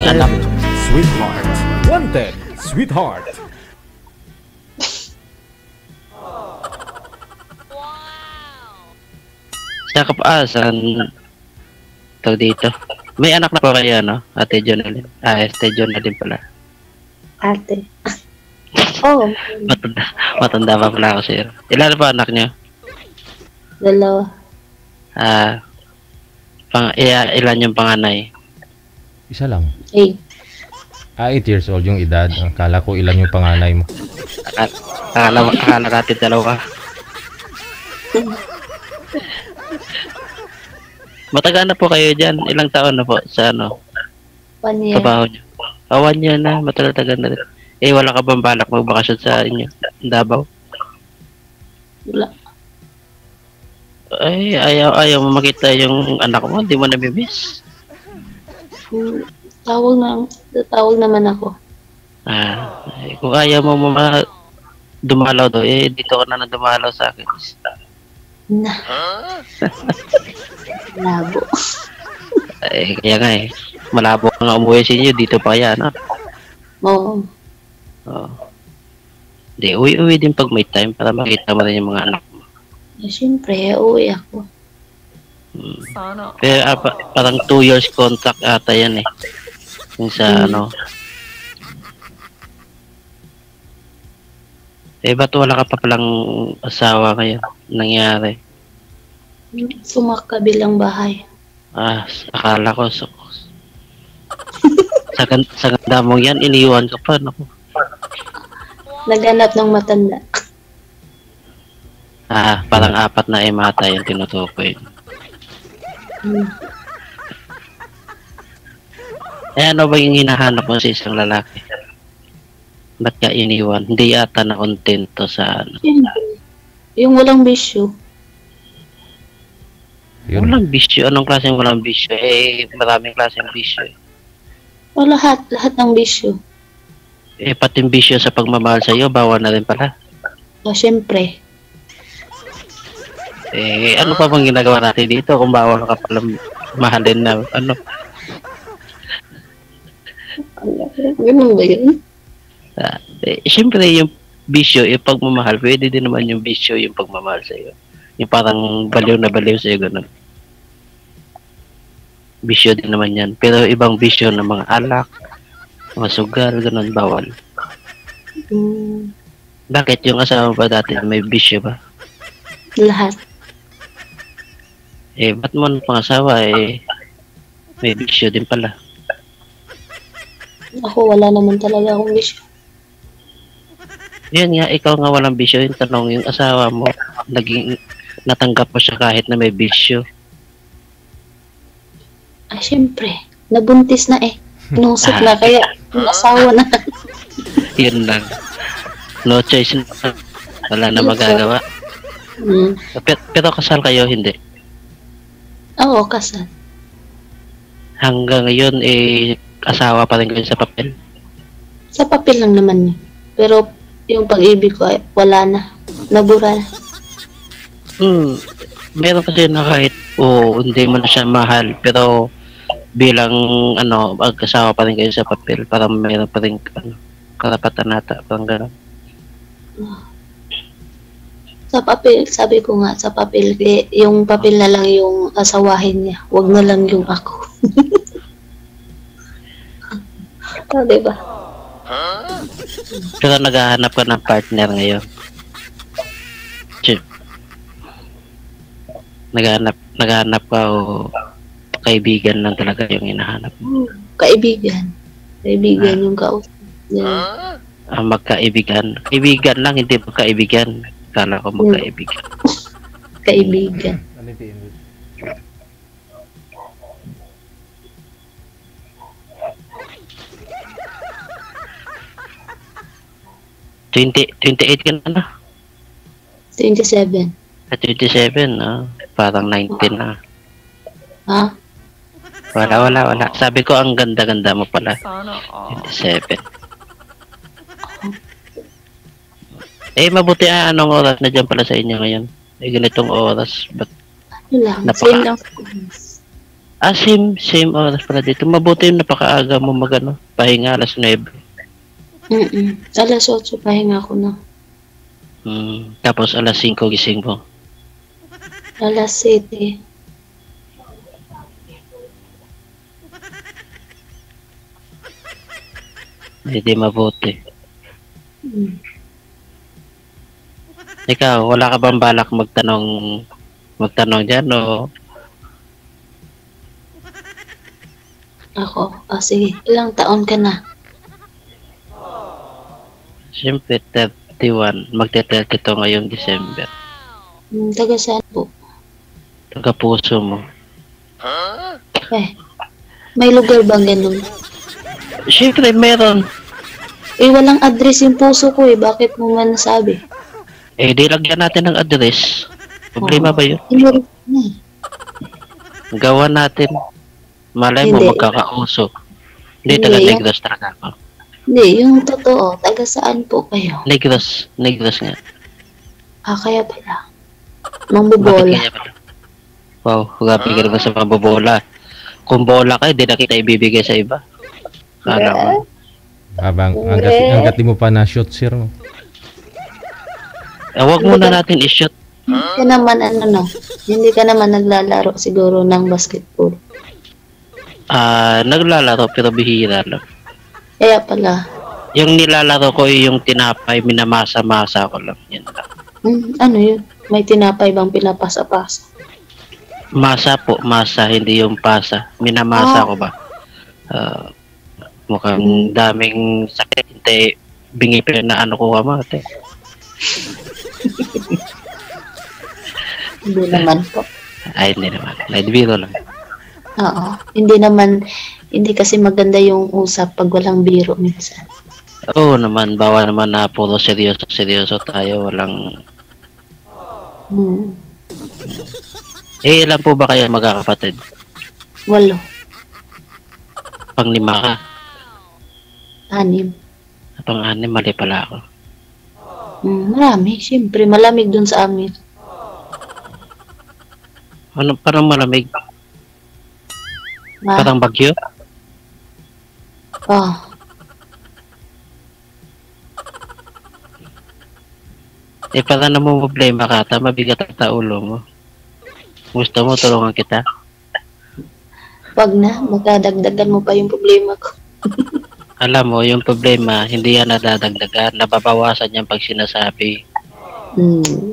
anak. Sweetheart. Wanted, sweetheart. Sa kapaasan, tawag dito. May anak na po kayo, no? Ate Jonalyn. Ate Jonalyn pala. Ate. Oh, Matanda pa pala ako sir. Ilan pa anak niyo? dalawa. Ilan yung panganay? Isa lang. 8. 8 years old yung edad. Akala ko ilan yung panganay mo. Akala natin dalawa. Matagal na po kayo dyan. Ilang taon na po sa 1 year. trabaho niyo? 1 year na. Matagal na rin. Wala ka bang balak magbakasyon sa inyo? Davao? Wala. Ayaw mo makita yung anak mo. Hindi mo namimiss. Tawag naman ako. Kung ayaw mo dumalaw daw, dito ka na dumalaw sa akin. Na. Labo. Kaya nga malabo ka nga umuwi sa inyo, dito pa kaya, no? Oo. Hindi, uwi din pag may time para makita mo rin yung mga anak mo. Siyempre, uwi ako. Pero parang 2 years contract ata yan Yung sa ba't wala ka pa palang asawa ngayon? Nangyari? Sumakabilang bahay. Akala ko sa ganda mo yan, iniwan ka pa, naku. Naghanap ng matanda. Parang 4 na mata yung tinutukoy. Ano ba yung hinahanap mo sa isang lalaki? Ba't ka iniwan? Hindi yata na kontento sa Yung walang bisyo. Yun. Walang bisyo? Anong klaseng walang bisyo? Maraming klaseng bisyo. Lahat ng bisyo. Pati bisyo sa pagmamahal sa'yo, bawal na rin pala. Siyempre. Ano pa bang ginagawa natin dito kung bawal ka pala mahalin na Ganun ba yun? Siyempre yung bisyo, yung pagmamahal, pwede din naman yung bisyo, yung pagmamahal sa'yo. Yung parang baliw na baliw sa'yo, ganun. Bisyo din naman yan. Pero ibang bisyo ng mga alak, mga sugal, ganun, bawal. Bakit yung asawa ba dati may bisyo ba? Lahat. Ba't mo ng pangasawa may bisyo din pala? Ako, wala naman talaga akong bisyo. Yan nga, ikaw nga walang bisyo. Yung tanong, yung asawa mo, natanggap mo siya kahit na may bisyo. Siyempre. Nabuntis na Inusok na, kaya yung asawa na. Yun lang. No choice na. Wala na magagawa. Pero kasal kayo, hindi? Oo, kasal. Hanggang ngayon, asawa pa rin kayo sa papel? Sa papel lang naman yun. Pero yung pag-ibig ko ay wala na. Nabura na. Meron kasi na kahit hindi mo na siya mahal, pero bilang mag-asawa pa rin kayo sa papel, parang meron pa rin karapatan nata, parang gano'n. Sa papel, sabi ko nga, sa papel, yung papel na lang yung asawahin niya. Wag na lang yung ako. Diba? Pero naghahanap ka ng partner ngayon. Naghahanap ka o kaibigan lang talaga yung hinahanap mo? Kaibigan. Kaibigan yung kausap. Yeah. Magkaibigan. Kaibigan lang, hindi magkaibigan. Kala ko magkaibigan. Kaibigan. $28 ka na? 27. 27, parang 19 na. Ha? Wala. Sabi ko, ang ganda-ganda mo pala. 27. Mabuti anong oras na dyan pala sa inyo ngayon? Ganitong oras. Ba't Ano lang, Napaka- same lang. Same oras pala dito. Mabuti yung napakaaga mo magano, pahinga alas 9. Alas 8 pahinga ko na. Tapos alas 5 gising mo. Alas 7. Hindi mabuti. Mm. Ikaw, wala ka bang balak magtanong dyan o Ako, sige. Ilang taon ka na? siyempre 31, magte-32 ngayong December. Taga saan po? Taga puso mo. May lugar bang ganun? Siyempre meron. Walang address yung puso ko Bakit mo man nasabi? Di lagyan natin ng address. Problema ba yun? Hindi. Gawa natin. Malay mo Hindi. magkakauso. Hindi, Hindi, taga yung- Negros talaga ako. Hindi, yung totoo. Taga saan po kayo? Negros nga. Kaya pala. Bakit Mangbobola. kanya pala? Wow, grabe ka naman sa pambobola. Kung bola ka, di na kita ibibigay sa iba. Kala ko. Habang hanggat di mo pa na shoot sir mo. Huwag muna natin i-shoot. Hindi ka naman hindi ka naman naglalaro siguro ng basketball. Naglalaro pero bihira lang. Kaya pala. Yung nilalaro ko yung tinapay, minamasa-masa ko lang. Yan lang. Ano yun? May tinapay bang pinapasa-pasa? Masa po, masa, hindi yung pasa. Minamasa ko ba? Mukhang daming sakit. Hindi, bingi pa na ano ko mate. Hindi naman po. Ay, hindi naman. Naidbiro lang. Oo. Hindi kasi maganda yung usap pag walang biro minsan. Oo naman, bawal naman na puro seryoso tayo. Walang... ilan po ba kayo magkakapatid? 8. Pang-5 ka? 6. Pang-6, mali pala ako. Marami. Siyempre, malamig dun sa amin. Ano, parang malamig? Parang bagyo? Para na mo problema ka, mabigat ang ulo mo. Gusto mo, tulungan kita? Wag na, magdadagdagan mo pa yung problema ko. Alam mo, yung problema, hindi yan nadadagdagan. Nababawasan yan pag sinasabi.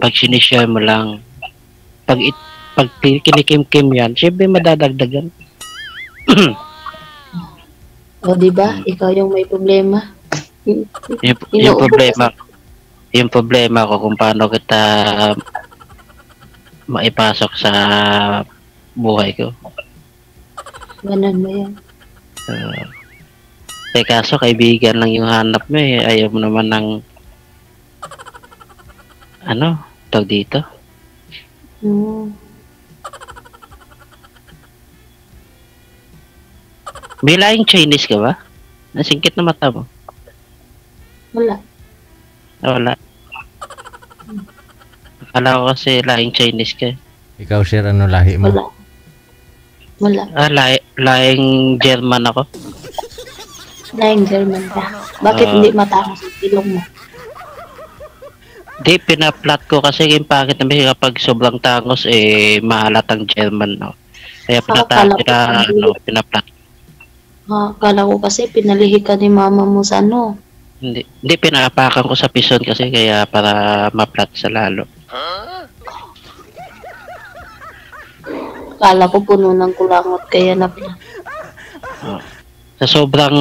Pag sinishare mo lang. Pag kinikim-kim yan, syempre madadagdagan. Diba? Ikaw yung may problema. Yung problema ko kung paano kita maipasok sa buhay ko. Ganun ba yan? Kaso kaibigan lang yung hanap mo Ayaw mo naman ng tawag dito? May laing Chinese ka ba? Nasingkit na mata mo. Wala. Wala. Akala ko kasi laing Chinese ka. Ikaw sir, ano lahi mo? Wala. Laing German ako. Laing German ka. Bakit hindi matapos ang ilong mo? Di, pinaplat ko kasi yung pangit namin kapag sobrang tangos, mahalatang German, no? Kaya pinaplat. Akala ko kasi pinalihi ka ni mama mo sa Hindi, pinapakan ko sa pison kasi kaya para maplat sa lalo. Akala ko puno ng kulangot kaya naplat. Sa sobrang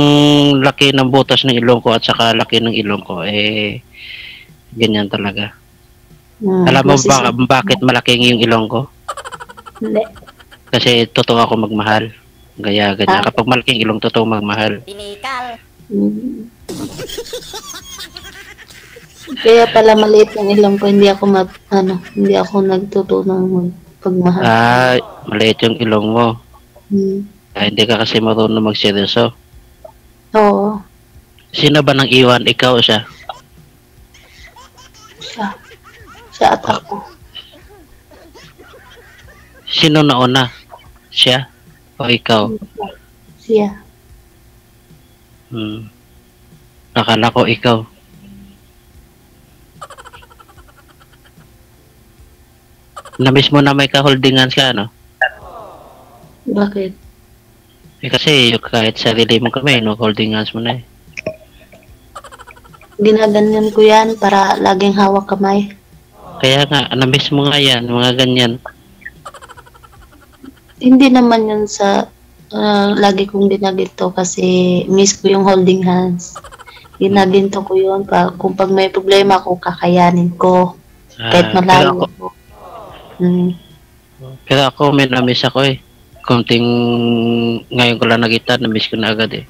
laki ng butas ng ilong ko at saka laki ng ilong ko, ganyan talaga. Alam mo bakit malaking yung ilong ko? Hindi. Kasi totoo ako magmahal. Ganyan. Kapag malaking ilong, totoo magmahal. Pinikal. Kaya pala maliit yung ilong ko, hindi ako nagtutulong pagmahal. Maliit yung ilong mo. Hindi ka kasi marunong magseryoso. Oo. Sino ba nang iwan? Ikaw o siya? Siya at ako. Sino nauna? Siya? O ikaw? Siya. Akala ko ikaw. Na-miss mo na may ka-holding hands ka, no? Bakit? Kasi kahit sarili mo kami, no, holding hands mo na eh. Ginaganyan ko yan para laging hawak kamay. Kaya nga, na-miss mo nga yan, mga ganyan. Hindi naman yun sa lagi kong ginaginto kasi miss ko yung holding hands. Ginaginto ko yun kung pag may problema ko, kakayanin ko. Kahit malayo ko. Pero ako, may na-miss ako eh. Kunting ngayon ko lang nakita, na-miss ko na agad eh.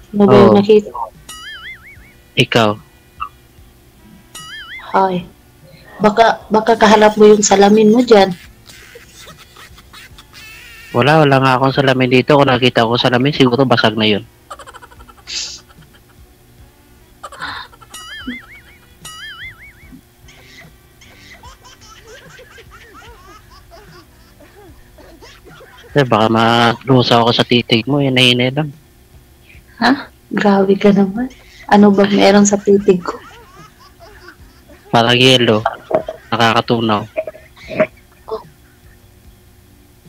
Ano ba yung nakita? Ikaw? Hoy. Baka kahalap mo yung salamin mo dyan. Wala nga akong salamin dito. Kung nakita ko salamin, siguro basag na yun. Baka malusa ako sa titig mo, hinay-hinay lang. Ha? Grabe ka naman. Ano ba meron sa titig ko? Parang yelo, nakakatunaw.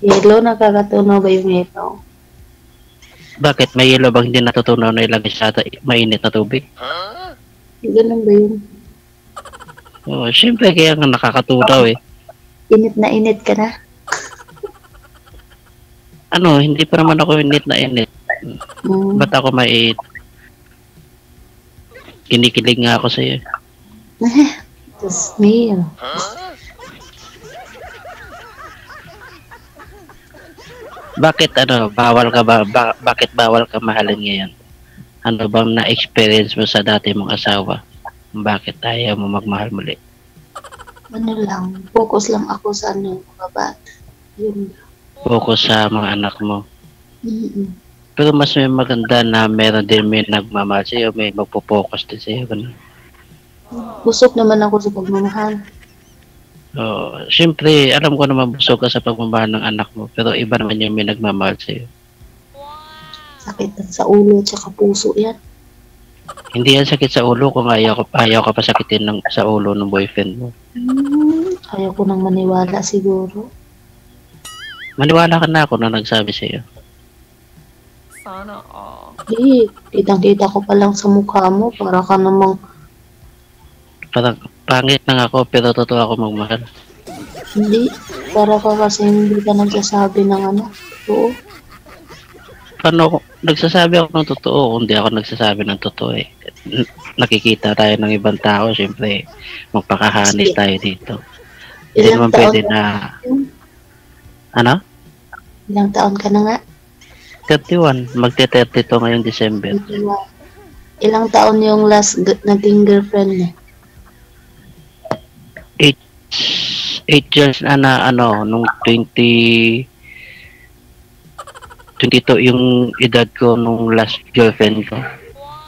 Yelo, nakakatunaw ba yung yelo? Bakit? May yelo bang hindi natutunaw na ilagay sa mainit na tubig? Ganun ba yun? Oh, syempre kaya nga nakakatunaw eh. Init na init ka na? Ano, hindi pa naman ako init na init. Ba't ako maiit? Kinikilig nga ako sa'yo. Diyos mio. Bakit bawal ka ba? Bakit bawal ka mahalin ngayon? Ano bang na-experience mo sa dati mong asawa? Bakit ayaw mo magmahal muli? Ano lang, focus lang ako sa mga bata. Yun. Focus sa mga anak mo. Pero mas may maganda na meron din may nagmamahal sa'yo, may magpo-focus din sa'yo. Busog naman ako sa pagmamahal. Siyempre, alam ko naman busog ka sa pagmamahal ng anak mo, pero iba naman yung may nagmamahal sa'yo. Sakit sa ulo at sa puso yan. Hindi yan sakit sa ulo kung ayaw ka pa sakitin sa ulo ng boyfriend mo. Ayaw ko nang maniwala siguro. Maniwala ka na ako na nagsabi sa'yo. Sana all. Kitang-kita ko pa lang sa mukha mo, para ka namang... Parang pangit lang ako, pero totoo ako magmahal. Hindi, para ka kasi hindi ka nagsasabi ng Oo. Paano nagsasabi ako ng totoo kung hindi ako nagsasabi ng totoo eh. Nakikita tayo ng ibang tao, syempre magpakahanis tayo dito. Hindi naman pwede na... Ano? Ilang taon ka na nga? 31. Magte-32 ngayong December. Ilang taon yung last naging girlfriend niya? 8 years na nung 22 yung edad ko nung last girlfriend ko.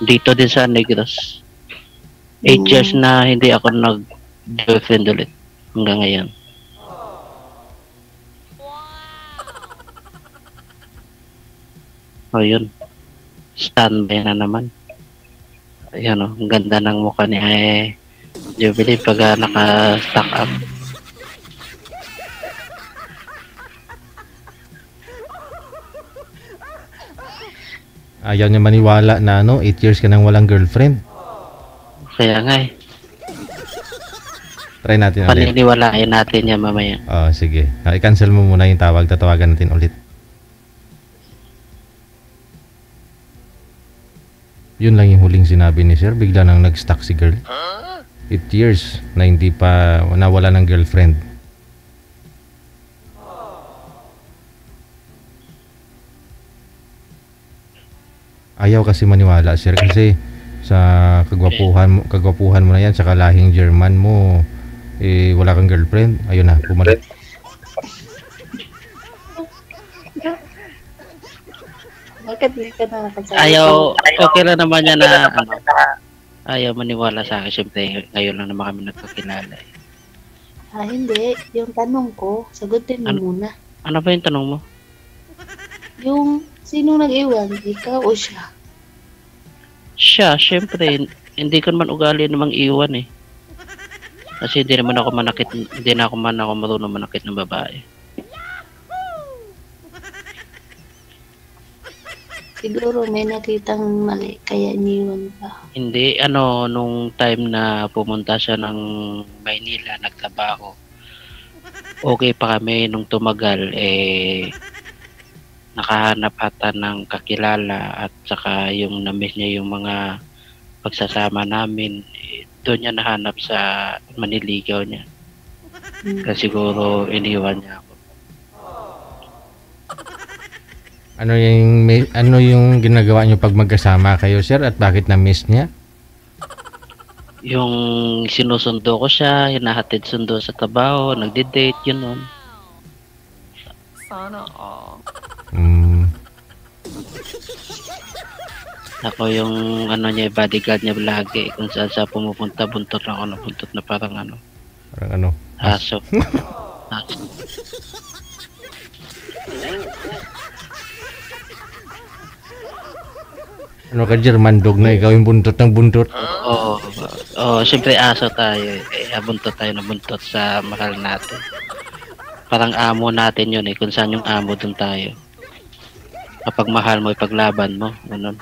Dito din sa Negros. 8 years na hindi ako nag-girlfriend ulit hanggang ngayon. O yun. Standby na naman. Ayan o, ang ganda ng mukha ni Jubilee pag naka-stack up. Ayaw niya maniwala na 8 years ka nang walang girlfriend. Kaya nga eh. Try natin ulit. Paniniwalain natin yan mamaya. Sige. I-cancel mo muna yung tawag. Tatawagan natin ulit. Yun lang yung huling sinabi ni sir. Bigla nang nag-stuck si girl. 8 years na hindi pa nawala ng girlfriend. Ayaw kasi maniwala sir kasi sa kagwapuhan mo na yan, saka lahing German mo, wala kang girlfriend. Ayun na, bumalik. Bakit hindi ka nakakasabi? Ayaw, okay lang naman yan na ayaw maniwala sa akin. Siyempre, ngayon lang naman kami nagkakilala. Hindi. Yung tanong ko, sagutin mo muna. Ano ba yung tanong mo? Yung, sinong nag-iwan? Ikaw o siya? Siya, syempre, hindi ko naman ugali namang iwan eh. Kasi hindi naman ako manakit, hindi na ako marunong manakit ng babae. Siguro may nakitang mali, kaya iniwan ka. Hindi, nung time na pumunta siya ng Maynila, nagtrabaho. Okay pa kami nung tumagal, nakahanap ata ng kakilala at saka yung na-miss niya yung mga pagsasama namin. Doon niya nahanap sa maniligaw niya. Kasi siguro iniwan niya ako. Ano yung ginagawa niyo pag magkasama kayo, sir, at bakit na-miss niya? Yung sinusundo ko siya, hinahatid sundo sa trabaho, nagde-date, yun nun. Sana all. Ako yung niya, bodyguard niya lagi. Kung saan siya pumupunta, buntot ako na buntot na parang Parang aso. Aso. Ano ka, German dog na ikaw yung buntot ng buntot? Oo, siyempre aso tayo. Buntot tayo na buntot sa mahal natin. Parang amo natin yun kung saan yung amo dun tayo. Kapag mahal mo, ipaglaban mo. Ganun.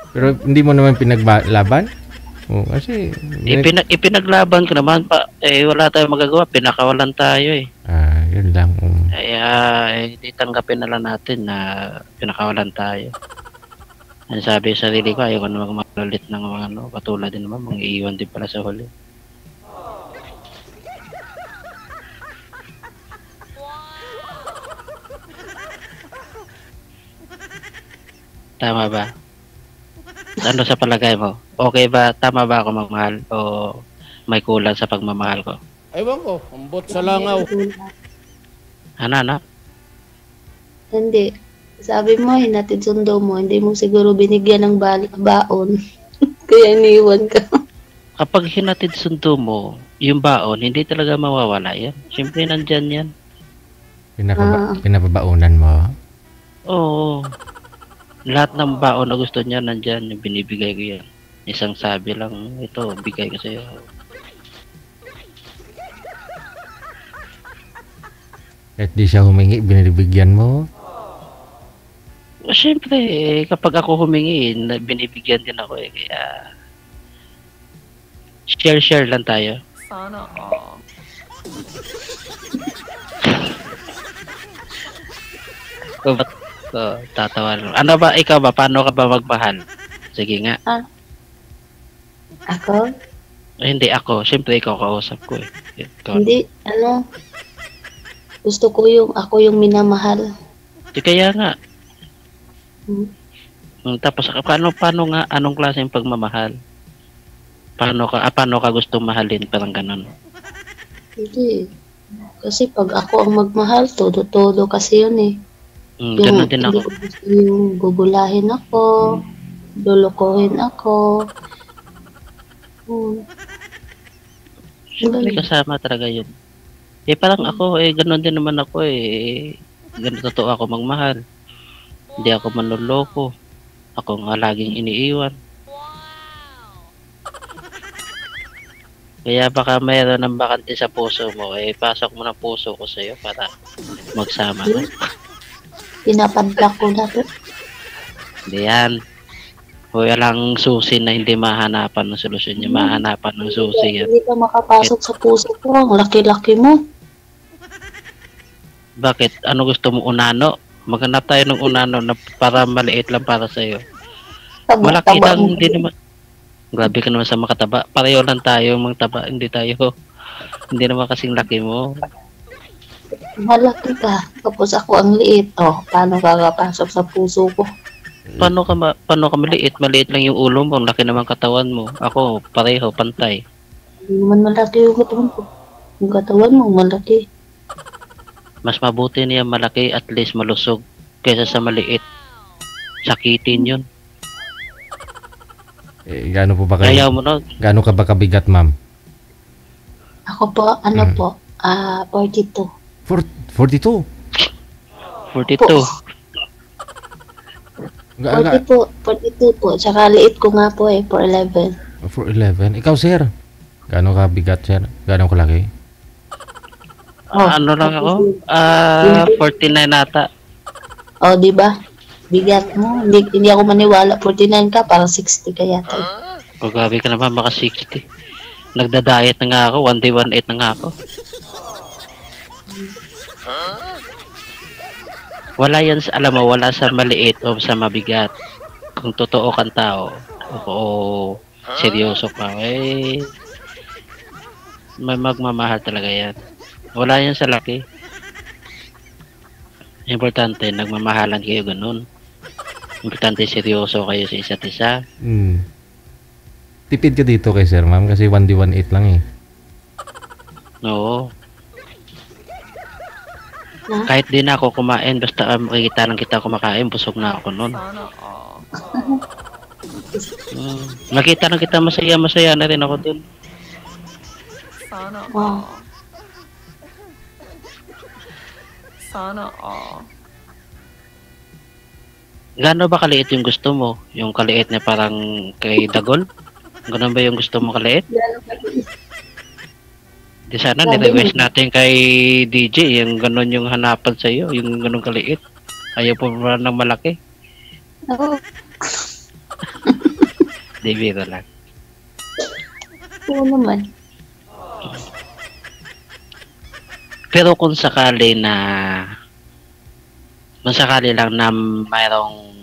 Pero hindi mo naman pinaglaban? Kasi... Ipinaglaban ko naman pa. Wala tayong magagawa. Pinakawalan tayo Yun lang. Hindi tanggapin na lang natin na pinakawalan tayo. Ang sabi sa sarili ko, ayaw ko na magmalulit ng mga katulad din naman, mga iiwan din pala sa huli. Tama ba? Ano sa palagay mo? Okay ba? Tama ba ako magmahal? O may kulang sa pagmamahal ko? Ewan ko, ambot sa langaw. Ano? Hindi. Sabi mo, hinatid sundo mo, hindi mo siguro binigyan ng baon. Kaya iniwan ka. Kapag hinatid sundo mo, yung baon, hindi talaga mawawala yan. Siyempre, nandyan yan. Pinapabaunan mo? Oo. Lahat ng baon na gusto niya, nandyan. Yung binibigay ko yan. Isang sabi lang, ito, bigay ko sa'yo. At di siya humingi, binibigyan mo? Siyempre, kapag ako humingi, binibigyan din ako kaya share lang tayo. Sana all. Tatawa lang. Ano ba, ikaw ba, paano ka ba magmahal? Sige nga. Ako? Hindi ako, siyempre ikaw kausap ko Ikaw. Hindi, gusto ko ako yung minamahal. Kaya nga. Tapos paano nga anong klaseng pagmamahal? Paano ka gustong mahalin, parang ganun? Hindi. Kasi pag ako ang magmahal, todo kasi yun Ganun din ako. Hindi ko gusto yung gugulahin ako, lulukohin ako. Siyempre kasama talaga yun. Parang ako, ganun din naman ako ganun totoo ako magmahal. Hindi ako manloloko. Ako nga laging iniiwan. Kaya baka mayroon ng bakante sa puso mo, pasok mo ng puso ko sa'yo para magsama na. Pinapadlock ko na to. Hindi yan. Walang susi na hindi mahanapan ng solusyon niya. Mahanapan ng susi yan. Hindi ka makapasok sa puso ko. Ang laki-laki mo. Bakit? Ano gusto mo, unano? Maghanap tayo ng unano na para maliit lang para sa'yo. Malaki lang, hindi naman. Grabe ka naman sa makataba. Pareho lang tayo, mga taba. Hindi naman kasing laki mo. Malaki ka. Tapos ako ang liit. Paano ka kapasok sa puso ko? Paano ka maliit? Maliit lang yung ulo mo. Ang laki naman katawan mo. Ako, pareho, pantay. Hindi naman malaki yung katawan ko. Yung katawan mo, malaki. Mas mabuti niya malaki, at least malusog, kaysa sa maliit. Sakitin yun. Gaano po ba kayo? Ayaw mo na. Gaano ka ba kabigat, ma'am? Ako po, po? 42. 42. 42. 40 po, 42 po. Tsaka liit ko nga po 4'11". 4'11". Ikaw, sir? Gaano ka bigat, sir? Gaano kalaki? Ano lang ako? 49 ata. Di ba? Bigat mo. Hindi ako maniwala. 49 ka, parang 60 ka yata. Grabe ka naman, maka 60. Nagda-diet na nga ako. 1 day 1 8 na nga ako. Wala yan sa, alam mo, wala sa maliit o sa mabigat. Kung totoo kang tao, o seryoso ka, may magmamahal talaga yan. Wala yan sa laki. Importante, nagmamahalan kayo ganun. Importante, seryoso kayo sa isa't isa. Tipid ka dito kay Sir Ma'am kasi 1D 1.8 lang eh. Oo. Kahit di na ako kumain, basta makikita lang kita kumakain, busog na ako nun. Makita lang kita masaya na rin ako dun. Wow. Sana all. Gaano ba kaliit yung gusto mo? Yung kaliit na parang kay Dagol? Ganun ba yung gusto mo kaliit? Di sana ni-request natin kay DJ, yung ganun yung hanapan sa iyo, yung ganun kaliit. Ayaw po ba ng malaki? Oo. Di biro lang. Oo naman. Pero kung sakali lang na mayroong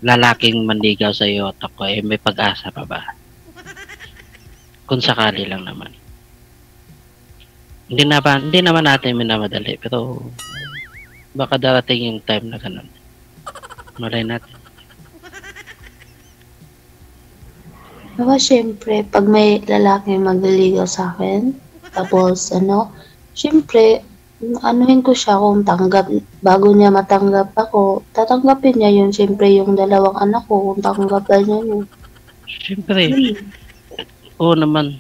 lalaking manligaw sa iyo at ako, may pag-asa pa ba? Kung sakali lang naman. Hindi naman natin minamadali, pero baka darating yung time na ganun. Malay natin. Diba, syempre, pag may lalaki magliligaw sa akin, tapos syempre, anuhin ko siya kung tanggap. Bago niya matanggap ako, tatanggapin niya yun. Syempre, yung dalawang anak ko, kung tanggapin niya yun. Syempre. Oo naman.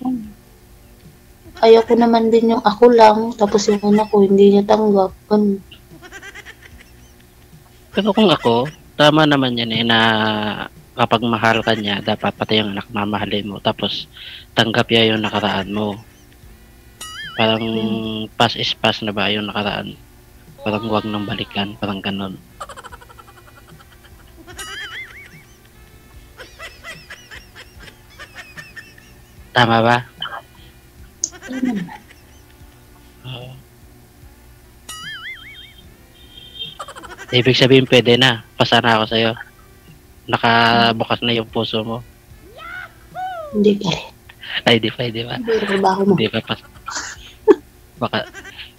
Ayaw ko naman din yung ako lang, tapos yung anak ko, hindi niya tanggap. Pero kung ako, tama naman yan na kapag mahal ka niya, dapat pati yung anak mamahalin mo. Tapos, tanggap niya yung nakaraan mo. Parang pass is pass na ba yung nakaraan? Parang huwag nang balikan, parang ganun. Tama ba? Ibig sabihin pwede na, pasa na ako sa'yo. Nakabukas na yung puso mo. Hindi pa rin. Ay, di pa, di ba? Hindi pa pas. Baka,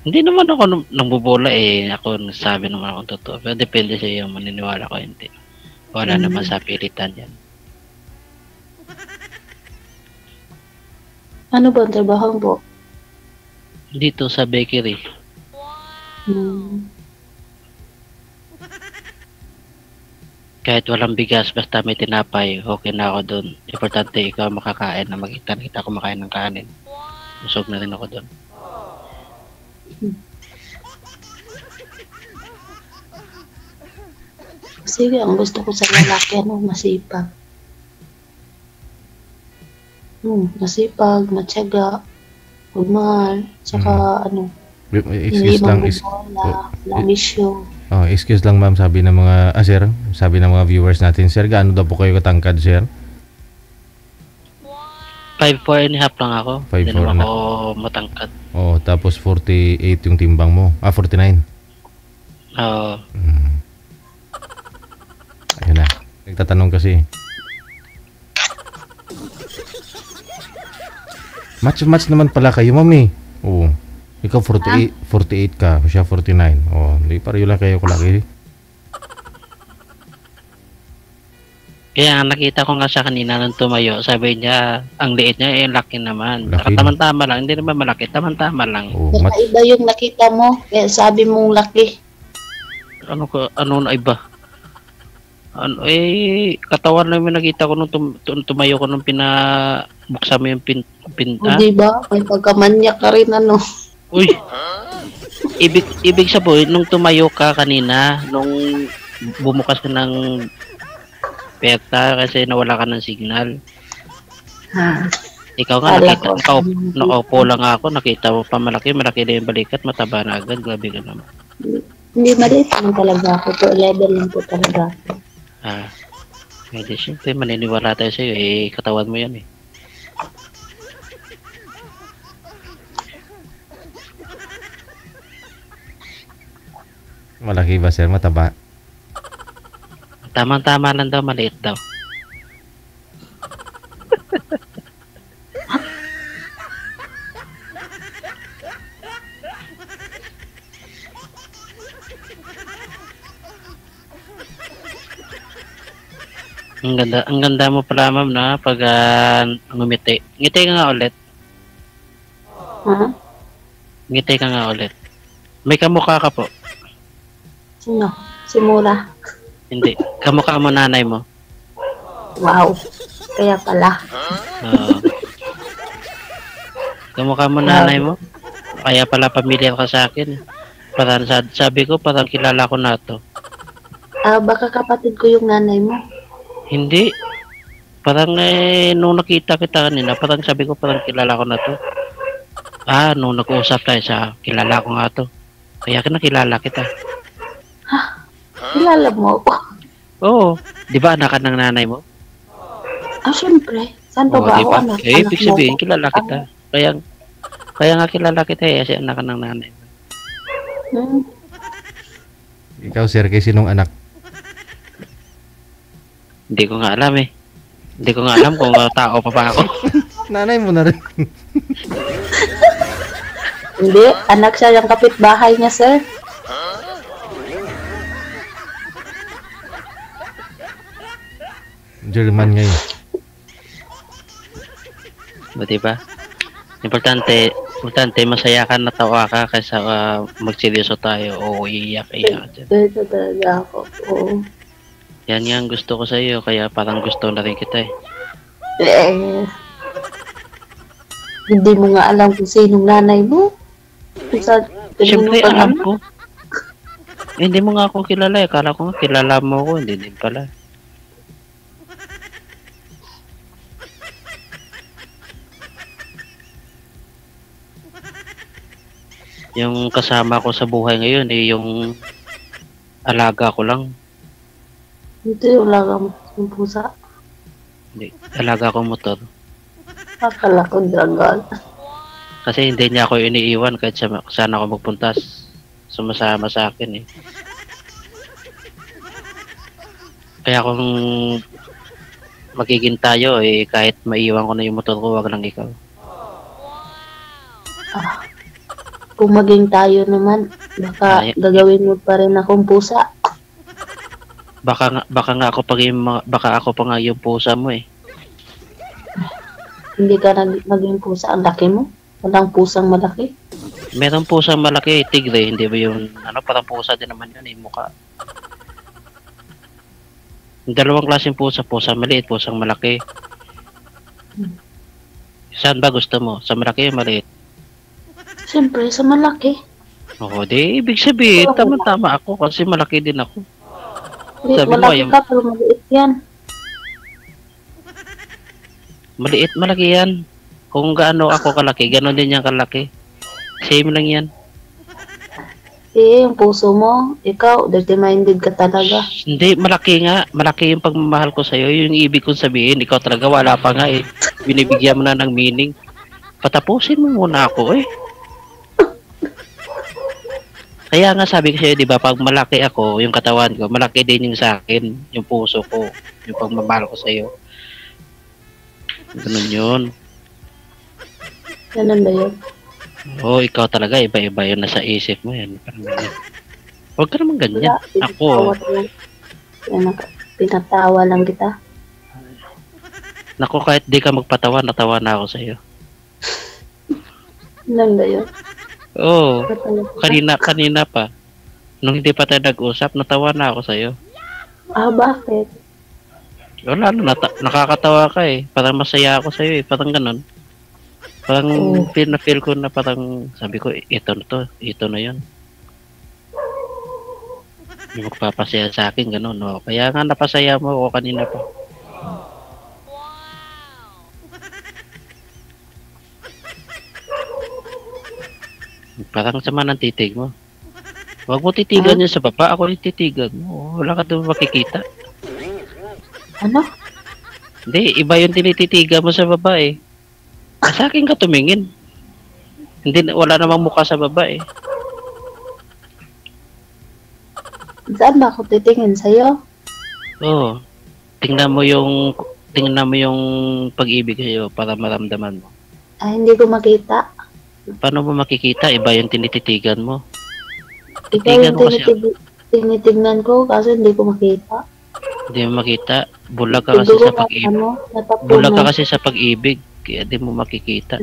hindi naman ako nangbubola ako nagsabi naman ako totoo. Pero depende sa iyo, maniniwala ko hindi. Wala naman sa pilitan yan. Ano ba ang trabaho mo? Dito sa bakery. Kahit walang bigas, basta may tinapay, okay na ako dun. Importante ikaw makakain na makita kumakain ng kanin. Busog na rin ako dun. Sige, ang gusto ko sa lalaki, masipag. Masipag, matyaga, magmahal, tsaka Excuse lang. Lamisyo. Excuse lang ma'am, sabi ng mga, sir, sabi ng mga viewers natin, sir, gaano daw po kayo katangkad, sir? 5'4" and a half lang ako. 5'4" Hindi naman ako matangkad. Tapos 48 yung timbang mo. 49. Oo. Ayun na. Nagtatanong kasi. Match naman pala kayo, mami. Oo. Ikaw 48 ka, siya 49. Hindi pareho lang kayo kulaki. Kaya nakita ko nga sa kanina nung tumayo, sabi niya, ang liit niya, laki naman. Laki. Tama-tama lang, hindi naman malaki, tama-tama lang. Iba yung nakita mo, kaya sabi mong laki. Ano na iba? Katawan lang yung nakita ko nung tumayo ko nung pinabuksan mo yung pinta. Di ba? May pagkamanyak ka rin, Uy! ibig sabihin, nung tumayo ka kanina, nung bumukas ka ng peta kasi nawala ka ng signal. Ha? Ikaw nga, nakaupo lang ako, nakita mo pa malaki na yung balikat, mataba na agad, grabe ka naman. Hindi, maliit lang talaga ako po. Level lang po talaga ako. Hindi, syempre, maniniwala tayo sa'yo, katawan mo yan eh. Malaki ba, sir? Mataba? Tamang-tama lang daw, maliit daw. Ang ganda mo pala, ma'am, na pag ngumiti. Ngiti ka nga ulit. Ha? Ngiti ka nga ulit. May kamukha ka po. Sino? Si Mura. Hindi. Kamukha mo nanay mo. Wow. Kaya pala. Kamukha mo nanay mo. Kaya pala pamilyar ka sa akin. Parang sabi ko, parang kilala ko na to. Baka kapatid ko yung nanay mo. Hindi. Parang nung nakita kita kanina, parang sabi ko parang kilala ko na to. Nung nag-uusap tayo sa kilala ko nga to. Kaya nakilala kita. Ha? Kilala mo ako? Oo. Di ba anak ka ng nanay mo? Siyempre. Saan pa ba ako diba? anak? Ibig sabihin, kilala kita. Kaya nga kilala kita kasi anak ka ng nanay mo. Ikaw, sir, kay sinong anak? Hindi ko nga alam eh. Hindi ko nga alam kung tao pa ba ako. Nanay mo na rin. Hindi, anak siya yung kapitbahay niya, sir. German ngayon. Diba? Importante masaya ka, natawa ka kaysa magseryoso tayo o iiyak dyan. Ito talaga ako. Oo. Yan nga ang gusto ko sa iyo, kaya parang gusto na rin kita eh. Hindi mo nga alam kung sinong nanay mo. Siyempre alam ko. Hindi mo nga ako kilala eh. Kala ko nga kilala mo ako, hindi din pala. Yung kasama ko sa buhay ngayon yung alaga ko lang. Ito yung alaga mo yung pusa. Hindi, alaga ko motor. Akala ko dragon. Kasi hindi niya ako iniiwan kahit saan ako magpunta. Sumasama sa akin eh. Kaya kung magiging tayo kahit maiwan ko na yung motor ko, wag lang ikaw. Kung maging tayo naman, baka gagawin mo pa rin akong pusa. Baka nga ako pa nga yung pusa mo eh. Hindi ka naging pusa, ang laki mo. Walang pusang malaki. Merong pusang malaki, tigre, hindi ba yung parang pusa din naman yun mukha. Dalawang klaseng pusa maliit, pusang malaki. Saan ba gusto mo? Sa malaki o maliit? Siyempre, sa malaki. Oo, di ibig sabihin, tama-tama ako kasi malaki din ako. Sabi malaki ka, pero maliit yan. Maliit, malaki yan. Kung gaano ako kalaki, gano'n din yan kalaki. Same lang yan. Yung puso mo, ikaw, dirty-minded ka talaga. Hindi, malaki nga. Malaki yung pagmamahal ko sa'yo. Yung ibig kong sabihin, ikaw talaga wala pa nga eh. Binibigyan mo na ng meaning. Patapusin mo muna ako eh. Kaya nga sabi ko sa'yo, di ba, pag malaki ako, yung katawan ko, malaki din yung sa akin, yung puso ko, yung pagmamahal ko sa'yo. Ganun yun. Ganun ba yun? Oo, ikaw talaga, iba-iba yun nasa isip mo yan. Huwag ka naman ganyan. Ako. Pinatawa lang kita. Naku, kahit di ka magpatawa, natawa na ako sa'yo. Ganun ba yun? Oo, kanina pa. Nung hindi pa tayo nag-usap, natawa na ako sa'yo. Bakit? Wala, nakakatawa ka eh. Parang masaya ako sa'yo eh. Parang ganun. Parang feel ko na parang, sabi ko, ito na to. Ito na yun. Yung magpapasaya sa akin, gano'n, no? Kaya nga napasaya mo ako kanina pa. Parang sama ng titig mo. Huwag mo titigan yun sa baba, ako yung titigan mo. Wala ka doon makikita. Ano? Hindi, iba yung tinititigan mo sa baba eh. Sa akin ka tumingin. Hindi, wala namang mukha sa baba eh. Saan ba ako titingin sa'yo? Oo. Tingnan mo yung pag-ibig sa'yo para maramdaman mo. Ay, hindi ko makita. Paano mo makikita? Iba yung tinititigan mo. Ikaw yung tinitignan ko kasi hindi ko makita. Hindi mo makita. Bulag ka kasi sa pag-ibig. Bulag ka kasi sa pag-ibig. Kaya di mo makikita.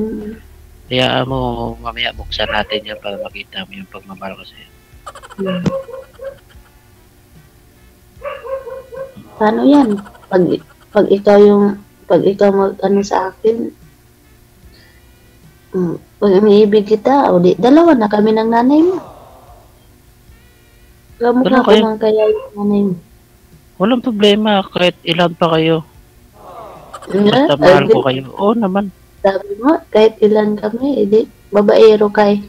Kaya mo, mamaya buksan natin yan para makita mo yung pagmamahal ko sa'yo. Paano yan? Pag ikaw mag ano sa akin, pag umiibig kita, o di, dalawa na kami ng nanay mo. Kamukha ko man kaya yung nanay mo. Walang problema, kahit ilan pa kayo. Basta mahal ko kayo. Oo naman. Sabi mo, kahit ilan kami, edi, babaero kay.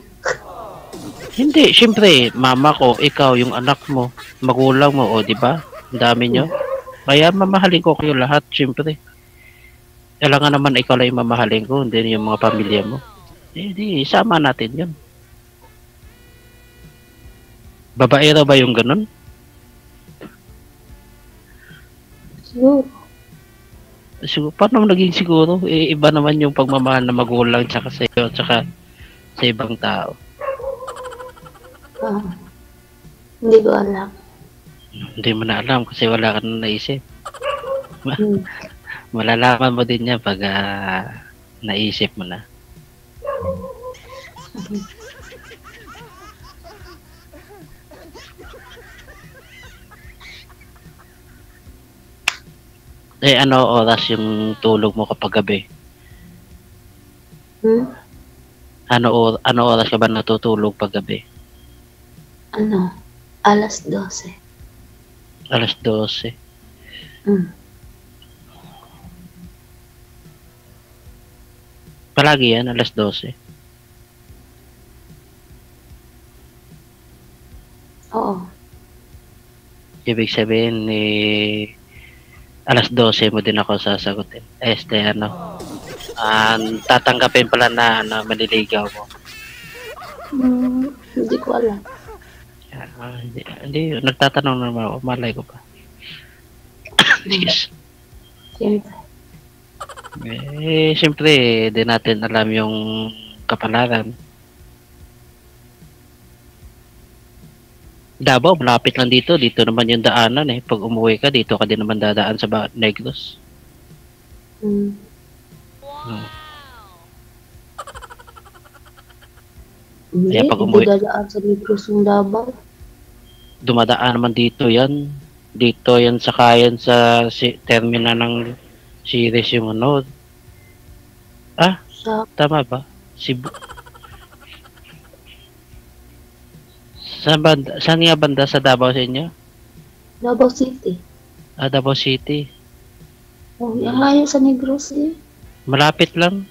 Hindi, syempre, mama ko, ikaw, yung anak mo, magulang mo, o di ba? Ang dami nyo. Kaya mamahalin ko kayo lahat, syempre. Kailangan naman ikaw lang yung mamahalin ko, hindi yung mga pamilya mo. Hindi, sama natin yun. Babaero ba yung ganun? Siguro. Siguro, paano naging siguro? Eh, iba naman yung pagmamahal na magulang tsaka sa iyo, tsaka sa ibang tao. Hindi ko alam. Hindi mo na alam kasi wala ka na naisip. Malalaman mo din yan pag naisip mo na. Eh, ano oras yung tulog mo kapag gabi? Ano oras ka ba natutulog pag gabi? Ano? Alas 12. Alas 12. Palagi yan, alas 12. Oo. Ibig sabihin, alas 12 mo din ako sasagutin. Tatanggapin pala na maniligaw mo. Hindi ko alam. Hindi, nagtatanong naman ako, malay ko pa. Excuse. Siyempre. Siyempre, di natin alam yung kapalaran. Davao, malapit lang dito. Dito naman yung daanan eh. Pag umuwi ka, dito ka din naman dadaan sa Negros. Hindi, Kaya pag umuwi, dadaan sa Negros yung Davao. dumadaan naman dito yan. Dito yan sakayan sa terminal ng series yung ano. Tama ba? Saan nga banda sa Davao sa inyo? Davao City. Davao City. Oh, yung layo sa Negros eh. Malapit lang.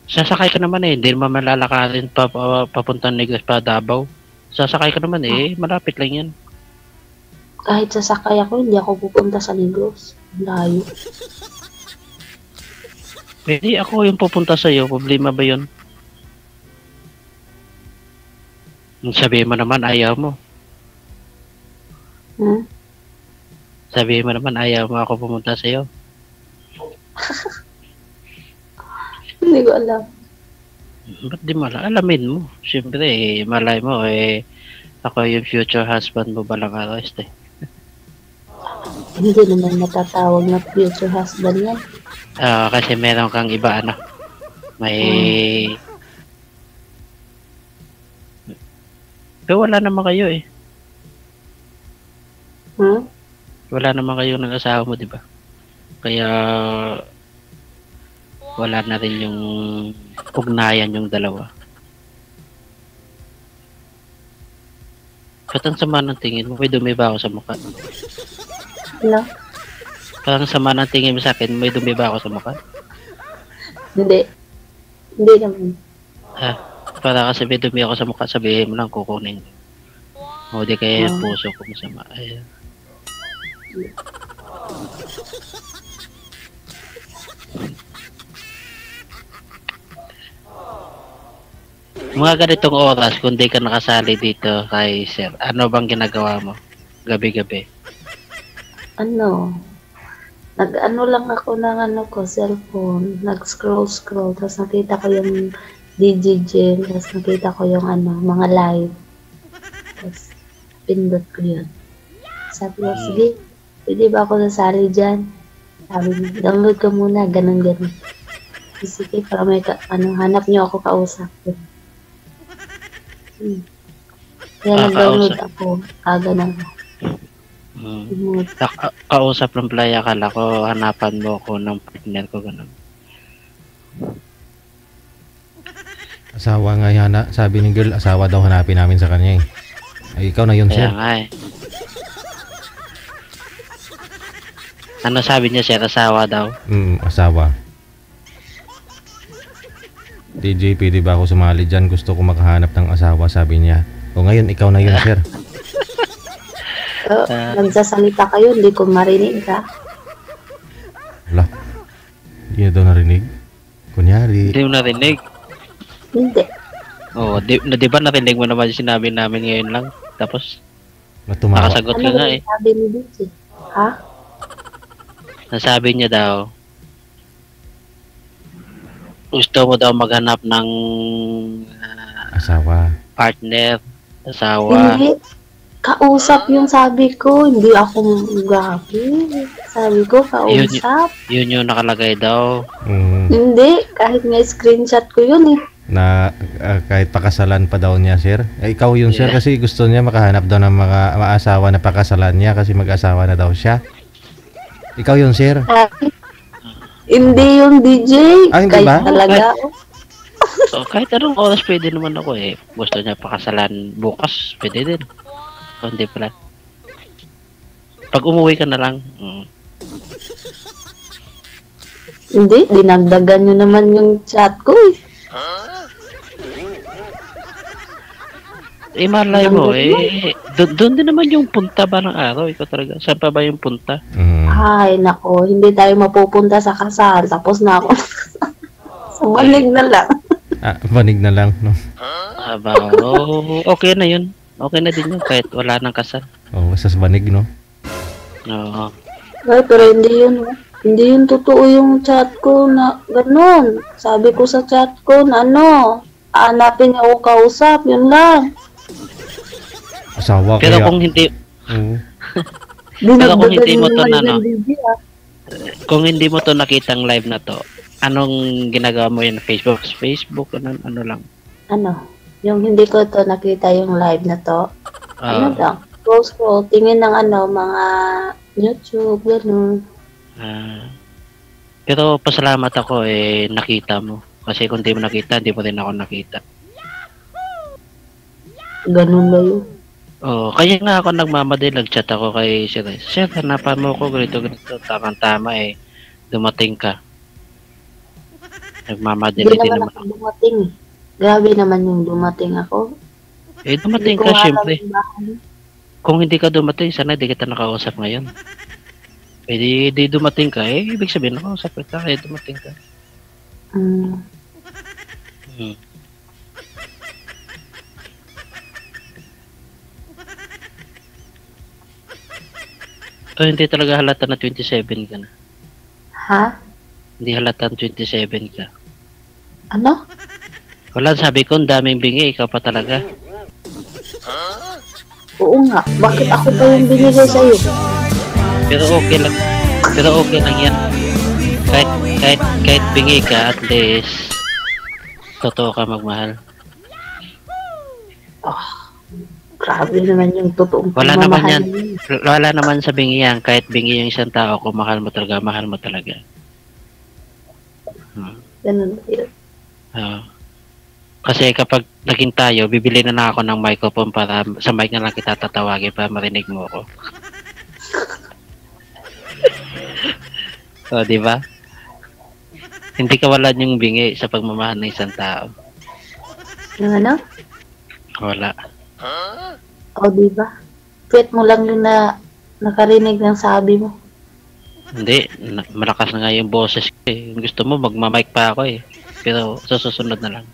Sasakay ka naman eh. Hindi naman malalakarin papuntang Negros pa Davao. Sasakay ka naman eh. Malapit lang yan. Kahit sasakay ako, hindi ako pupunta sa Negros. Layo. Pwede ako yung pupunta sa'yo. Problema ba yun? Sabihin mo naman, ayaw mo. Sabihin mo naman, ayaw mo ako pumunta sa'yo. Hindi ko alam. Ba't di mo alam? Alamin mo. Siyempre, malay mo, ako yung future husband mo balang araw, Hindi naman natatawag na future husband yan. Kasi meron kang iba, may... Pero wala naman kayo eh. Wala naman kayo ng asawa mo, di ba? Kaya wala na rin yung ugnayan yung dalawa. Ba't ang sama ng tingin mo? May dumi ba ako sa mukha? Ano? Parang sama ng tingin mo sa akin, may dumi ba ako sa mukha? Hindi. Hindi naman. Ha? Para kasi may dumi ako sa mukha, sabihin mo lang kukunin. O di kaya yung puso ko masama. Ayan. Mga ganitong oras, kung di ka nakasali dito kay Sir, ano bang ginagawa mo? Gabi-gabi. Ano? Nag-ano lang ako ng cellphone. Nag-scroll. Tapos nakita ko yung DJ Jam. Tapos nakita ko yung mga live. Tapos pindot ko yun. Sabi ko, sige, pwede ba ako nasali dyan? Sabi niya, download ka muna, ganun. Sige, para may hanap niyo ako kausap. Kaya nag-download ako. Ganun. Kausap ng playa, akala ko hanapan mo ko ng partner ko, ganun. Asawa nga yan, sabi ni girl, asawa daw hanapin namin sa kanya eh. Ay, ikaw na yun, Kaya sir. nga eh. Ano sabi niya, sir? Asawa daw? Asawa. DJ, pwede ba ako sumali dyan? Gusto ko makahanap ng asawa, sabi niya. O ngayon, ikaw na yun, sir. Nagsasalita kayo, hindi ko marinig ka. Wala. Hindi na daw narinig. Kunyari. Hindi mo narinig? Hindi. Oo, di ba narinig mo naman yung sinabi namin ngayon lang? Tapos, Matumawa. nakasagot ka nga eh. Sabi ni DJ? Ha? Nasabi niya daw, gusto mo daw maghanap ng Asawa. partner, asawa. Hindi. Kausap yung sabi ko. Hindi ako gabi. Sabi ko, kausap. Yun yung nakalagay daw. Hindi. Kahit nga screenshot ko yun eh. Na kahit pakasalan pa daw niya, sir. Eh, ikaw yun, sir, kasi gusto niya makahanap daw ng mga asawa na pakasalan niya kasi mag-asawa na daw siya. Ikaw yun, sir. Hindi yung DJ. Ah, hindi kahit ba? Talaga. So, kahit anong oras pwede naman ako eh. Gusto niya pakasalan bukas, pwede din. So, hindi pala. Pag umuwi ka na lang. Hindi. Dinagdagan nyo naman yung chat ko eh. Malay mo eh. Doon din naman yung punta ba ng araw? Ikaw talaga. Saan pa ba yung punta? Ay, nako. Hindi tayo mapupunta sa kasal. Tapos na ako. Sumalig na lang. Manig na lang, no? Okay na yun. Okay na din yun kahit wala nang kasal. Basta sa banig, no? Oo. Ay, pero hindi yun. Hindi yun totoo yung chat ko na ganun. Sabi ko sa chat ko na hanapin niya ako kausap. Yun lang. Asawa pero kaya. Kung hindi... Pero kung hindi mo to kung hindi mo to nakitang live na to, anong ginagawa mo yun? Facebook, ano lang? Yung hindi ko to nakita yung live na to. Lang? Scroll, tingin ng mga YouTube, gano'n. Pero pasalamat ako nakita mo. Kasi kung di mo nakita, hindi mo rin ako nakita. Ganun ba yun? Kaya nga ako nagmamadali, nag-chat ako kay Sir. Sir, hanapan mo ko, ganito. Tamang-tama dumating ka. Nagmamadali din naman ako dumating eh. Grabe naman yung dumating ako. Dumating ka, syempre. Kung hindi ka dumating, sana di kita nakausap ngayon. Di dumating ka, ibig sabihin, nakausap kita, dumating ka. Hindi talaga halata na 27 ka na. Ha? Hindi halata 27 ka. Ano? Wala, sabi ko, ang daming bingi, ikaw pa talaga. Oo nga. Bakit ako pa yung binigay sa'yo? Pero okay lang yan. Kahit bingi ka, at least totoo ka magmahal. Grabe naman yung totoong wala naman pagmamahal yan. Wala naman sa bingi yan. Kahit bingi yung isang tao, kung mahal mo talaga, mahal mo talaga. Ganun ba yun? Kasi kapag naging tayo, bibili na ako ng microphone para sa mic na lang kita tatawagin para marinig mo ako. O, di ba? Hindi kawalan yung bingi sa pagmamahal ng isang tao. Yung ano? Wala. O, diba? Tweet mo lang yung nakarinig ng sabi mo. Hindi, malakas na nga yung boses ko eh. Gusto mo, magmamic pa ako eh. Pero sa susunod na lang.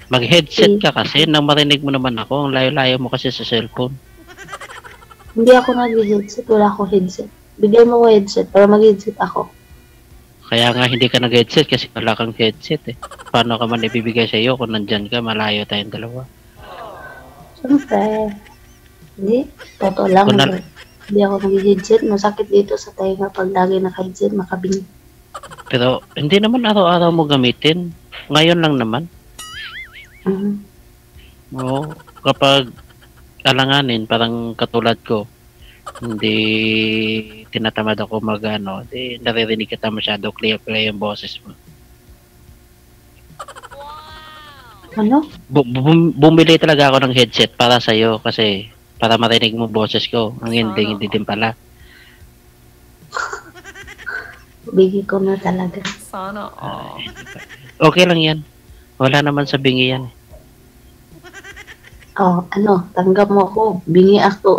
Mag-headset ka kasi nang marinig mo naman ako. Ang layo-layo mo kasi sa cellphone. Hindi ako nag-headset. Wala akong headset. Bigyan mo ko headset para mag-headset ako. Kaya nga hindi ka nag-headset kasi wala kang headset eh. Paano ka man ibibigay sa iyo kung nandyan ka, malayo tayong dalawa. Siyempre. Hindi. Totoo lang. Hindi ako nag-headset. Masakit dito sa tainga pag lagi naka-headset, makabing. Pero hindi naman araw-araw mo gamitin. Ngayon lang naman. Oo. Kapag alanganin, parang katulad ko, hindi tinatamad ako mag-ano, di naririnig kita masyado clear yung boses mo. Ano? Bumili talaga ako ng headset para sa'yo kasi para marinig mo boses ko. Ang hindi din pala. Bigay ko na talaga. Sana all. Okay lang yan. Wala naman sa bingi yan. Oh, ano? Tanggap mo ako. Bingi ako.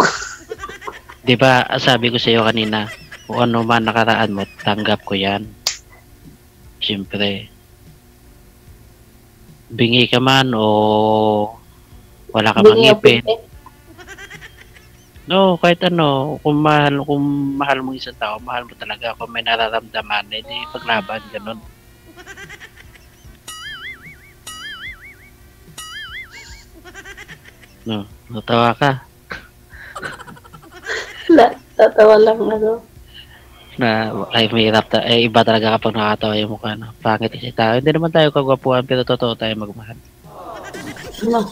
Diba, sabi ko sa'yo kanina, kung ano man nakaraan mo, tanggap ko yan. Siyempre. Bingi ka man o wala ka mang ngipin. No, kahit ano, kung mahal mo isang tao, mahal mo talaga. Kung may nararamdaman, edi paglaban, ganun. No, natawa ka. Tatawa lang ako. Na ay mahirap iba talaga kapag nakakatawa yung mukha na pangit kasi tao. Hindi naman tayo kagwapuhan pero totoo tayo magmahal. Ano?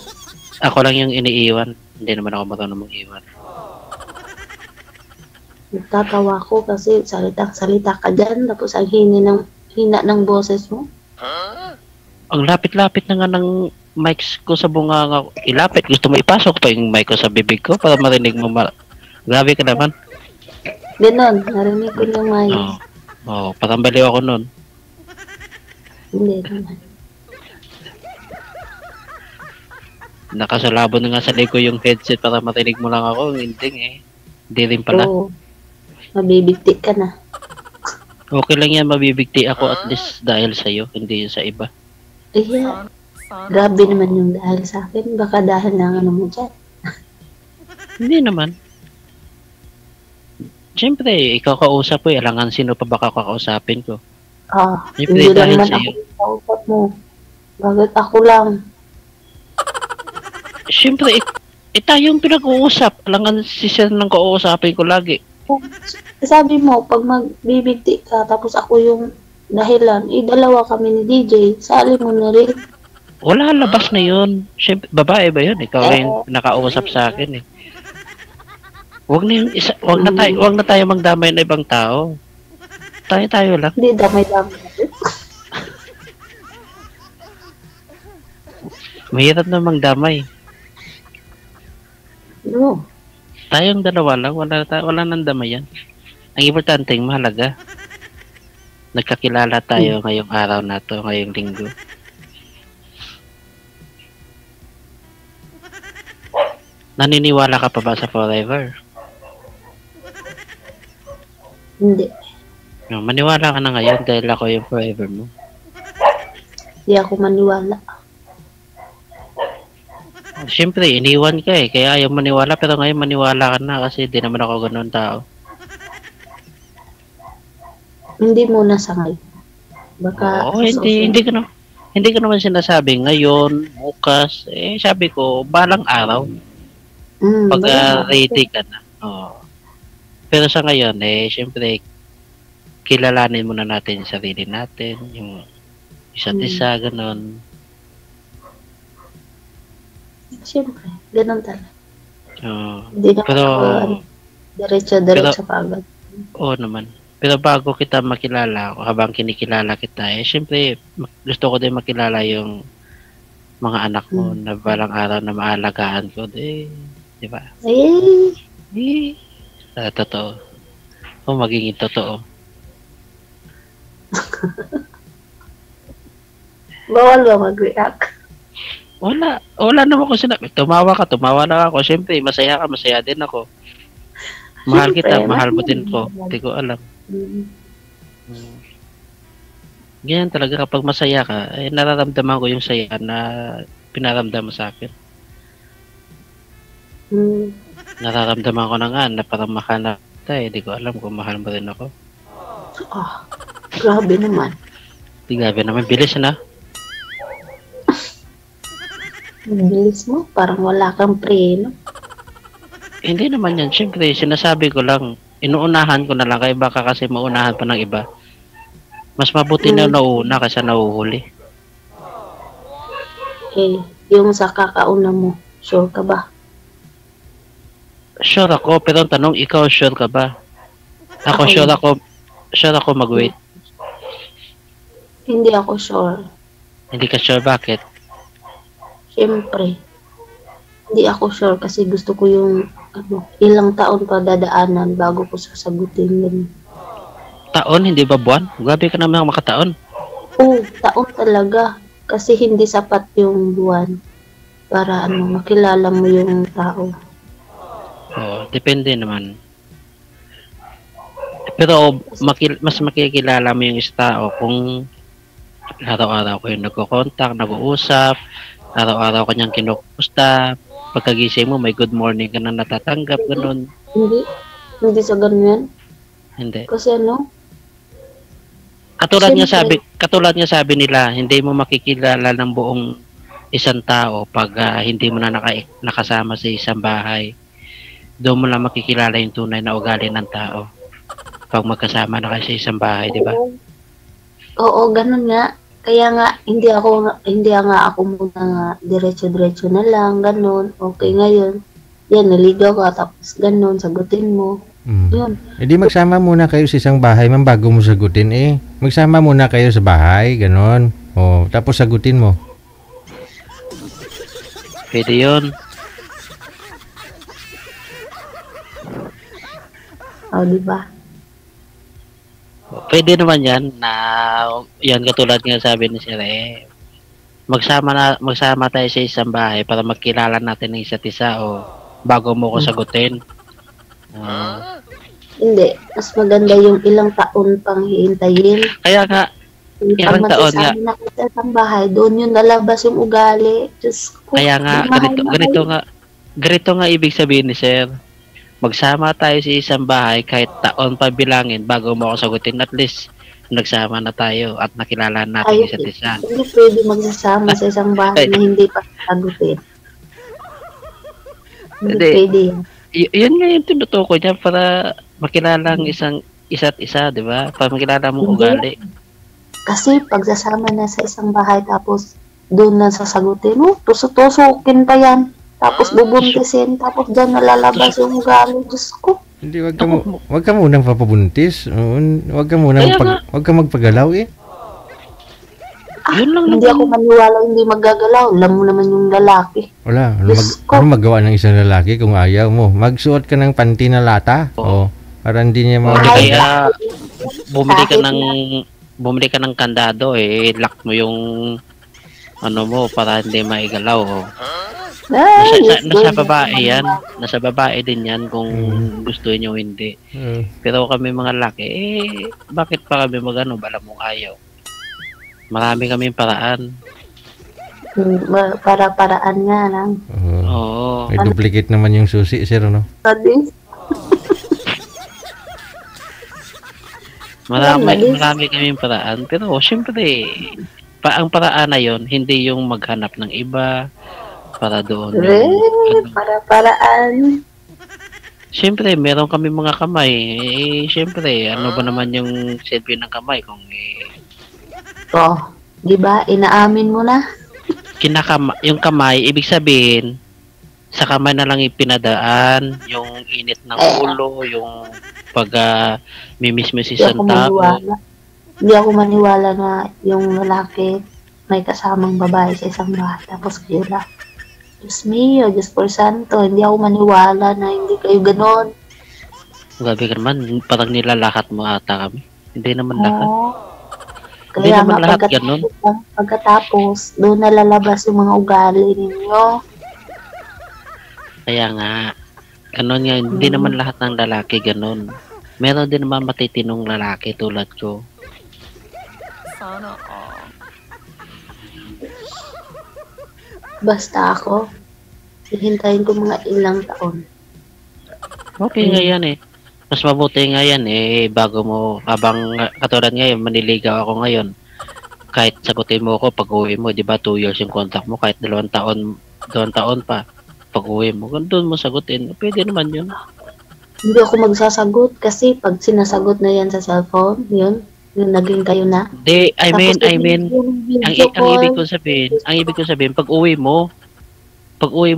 Ako lang yung iniiwan. Hindi naman ako marunong mag-iwan. Nagtatawa ko kasi salita ka dyan tapos ang hina ng boses mo. Ang lapit-lapit na nga ng mics ko sa bunganga. Ilapit. Gusto mo ipasok pa yung mic ko sa bibig ko para marinig mo. Grabe ka naman. Ganon. Narinig ko yung mic. Oo, parang baliw ako nun. Hindi naman. Nakasalabo na nga sa liko yung headset para marinig mo lang ako. Hindi eh. Hindi rin pala. Oo. Mabibigti ka na. Okay lang yan, mabibigti ako at least dahil sa'yo, hindi sa iba. Yeah. Grabe naman yung dahil sa akin. Baka dahil na ano mo dyan. Hindi naman. Siyempre, ikaw kausap ko, alangan sino pa baka kakausapin ko. Hindi lang man ako yung kausap mo. Bakit ako lang? Siyempre, tayong pinag-uusap. Alangan si Sir nang kausapin ko lagi. Sabi mo, pag magbibigti ka, tapos ako yung dahilan, dalawa kami ni DJ, sali mo na rin. Wala, labas na yun. Siyempre, babae ba yun? Ikaw rin nakausap sa akin eh. Wag na tayo magdamay na ibang tao. Tayo lang. Hindi, damay-damay. Mahirap na magdamay. No. Tayong dalawa lang, wala nang damay yan. Ang importante, mahalaga. Nagkakilala tayo ngayong araw na to, ngayong linggo. Naniniwala ka pa ba sa forever? Hindi. No, maniwala ka na ngayon dahil ako yung forever mo. Hindi ako maniwala. Siyempre, iniwan ka eh. Kaya ayaw maniwala pero ngayon maniwala ka na kasi di naman ako ganun tao. Hindi muna sa ngayon. Baka Oo, hindi ko naman sinasabi ngayon, bukas. Eh, sabi ko, balang araw. Pag ready ka na. Oo. Pero sa ngayon, eh, siyempre, kilalanin muna natin yung sarili natin, yung isa't isa, ganun. Siyempre, ganun talaga. Oo. Hindi naman Pero, ako, diretso pa agad. Oo naman. Pero bago kita makilala, habang kinikilala kita, syempre, gusto ko din makilala yung mga anak mo na balang araw na maalagaan ko. Di ba? Totoo. Kung magiging totoo. Bawal ba mag-react? Wala naman ko sinabi. Tumawa lang ako. Siyempre, masaya ka, masaya din ako. Mahal kita, mahal mo din ko. Hindi ko alam. Ganyan talaga kapag masaya ka, nararamdaman ko yung saya na pinaramdam mo sa akin. Nararamdaman ko na nga na parang mahal na kita. Hindi ko alam kung mahal mo rin ako. Grabe naman. Grabe naman, bilis na. Bilis mo, parang wala kang preno. Hindi naman yan. Siyempre, sinasabi ko lang, inuunahan ko na lang kaya baka kasi maunahan pa ng iba. Mas mabuti na nauna kasi nahuhuli. Yung sa kakauna mo, sure ka ba? Sure ako, pero ang tanong, ikaw sure ka ba? Ako sure ako mag-wait. Hindi ako sure. Hindi ka sure, bakit? Siyempre, hindi ako sure kasi gusto ko yung ilang taon pa dadaanan bago ko sasagutin yun. Taon, hindi ba buwan? Grabe ka naman makataon. Oo, taon talaga. Kasi hindi sapat yung buwan para makilala mo yung tao. Oo, depende naman. Pero mas makikilala mo yung tao kung araw-araw ko yung nagko-contact, nag-uusap, araw-araw kanyang kinukumusta, pagkagising mo may good morning ka na natatanggap, ganun. Hindi sa ganun. Hindi. Kasi katulad nga sabi nila, hindi mo makikilala ng buong isang tao pag hindi mo na nakasama sa isang bahay. Doon mo lang makikilala yung tunay na ugali ng tao pag magkasama na kayo sa isang bahay, di ba? Oo, ganun nga. Kaya nga, hindi nga ako muna nga diretso-diretso na lang, ganun. Okay, ngayon, yan, naligaw ka, tapos ganun, sagutin mo. Yun. Hindi magsama muna kayo sa isang bahay man bago mo sagutin Magsama muna kayo sa bahay, ganun. Tapos sagutin mo. Pwede yun. Diba? Pwede naman yan na yan katulad nga sabi ni Sir magsama tayo sa isang bahay para magkilala natin ng isa't isa bago mo ko sagutin. Hindi, mas maganda yung ilang taon pang hihintayin. Kaya nga ilang taon nga na kita sa bahay, doon yung nalabas yung ugali. Diyos ko, kaya nga ganito nga ibig sabihin ni Sir. Magsama tayo sa isang bahay kahit taon pa bilangin bago mo ako sagutin, at least nagsama na tayo at nakilala natin isa't isa. Hindi pwede magsasama sa isang bahay na hindi pa sagutin. Hindi pwede yan. Yun nga yung tinutukoy niya para makilala ang isa't isa, di ba? Para makilala mong ugali. Kasi pagsasama na sa isang bahay tapos doon na sasagutin mo, tusukin pa yan. Tapos bubuntisin, tapos dyan nalalabas yung ugali. Diyos ko. Hindi, wag ka munang papabuntis. Wag ka magpagalaw Yun lang hindi ako maniwala hindi magagalaw. Alam mo naman yung lalaki. Wala. Ano magawa ng isang lalaki kung ayaw mo? Magsuot ka ng panty na lata. Para hindi niya kaya bumili ka ng kandado lock mo yung mo para hindi maigalaw. Nasa babae yan. Nasa babae din yan kung gusto niyo hindi. Pero kami mga laki, bakit pa kami bala mong ayaw? Marami kaming paraan. Para-paraan nga lang. Oo. May duplicate naman yung susi, sir, no? Marami kaming paraan. Pero syempre, ang paraan na yon hindi yung maghanap ng iba para doon. Para-paraan. Siyempre, meron kami mga kamay. Siyempre, ano ba naman yung silbi ng kamay kung di ba? Inaamin mo na. Yung kamay, ibig sabihin, sa kamay na lang ipinadaan, yung init ng ulo, yung pag mimismis Hindi isang ako tao. maniwala. Hindi ako maniwala na yung lalaki may kasamang babae sa isang bahay. Tapos kayo lang. Diyos mio, Diyos por santo. Hindi ako maniwala na hindi kayo ganon. Grabe ka naman, parang nilalahat mo ata kami. Hindi naman lahat. Oo. Hindi Kaya naman nga, lahat ganon. pagkatapos, doon nalalabas yung mga ugali ninyo. Kaya nga, ganon nga, hindi naman lahat ng lalaki ganon. Meron din naman matitinong lalaki tulad ko. Sana all. Basta ako, hihintayin ko mga ilang taon. Okay nga yan eh. Mas mabuti nga yan eh, bago mo, habang katulad ngayon, maniligaw ako ngayon. Kahit sagutin mo ako pag uwi mo, di ba 2 years yung contact mo, kahit 2 taon pa, pag uwi mo, doon mo sagutin, pwede naman yun. Hindi ako magsasagot kasi pag sinasagot na yan sa cellphone, yun naging kayo na. Di, I mean, ang ibig ko ko sabihin, pag uwi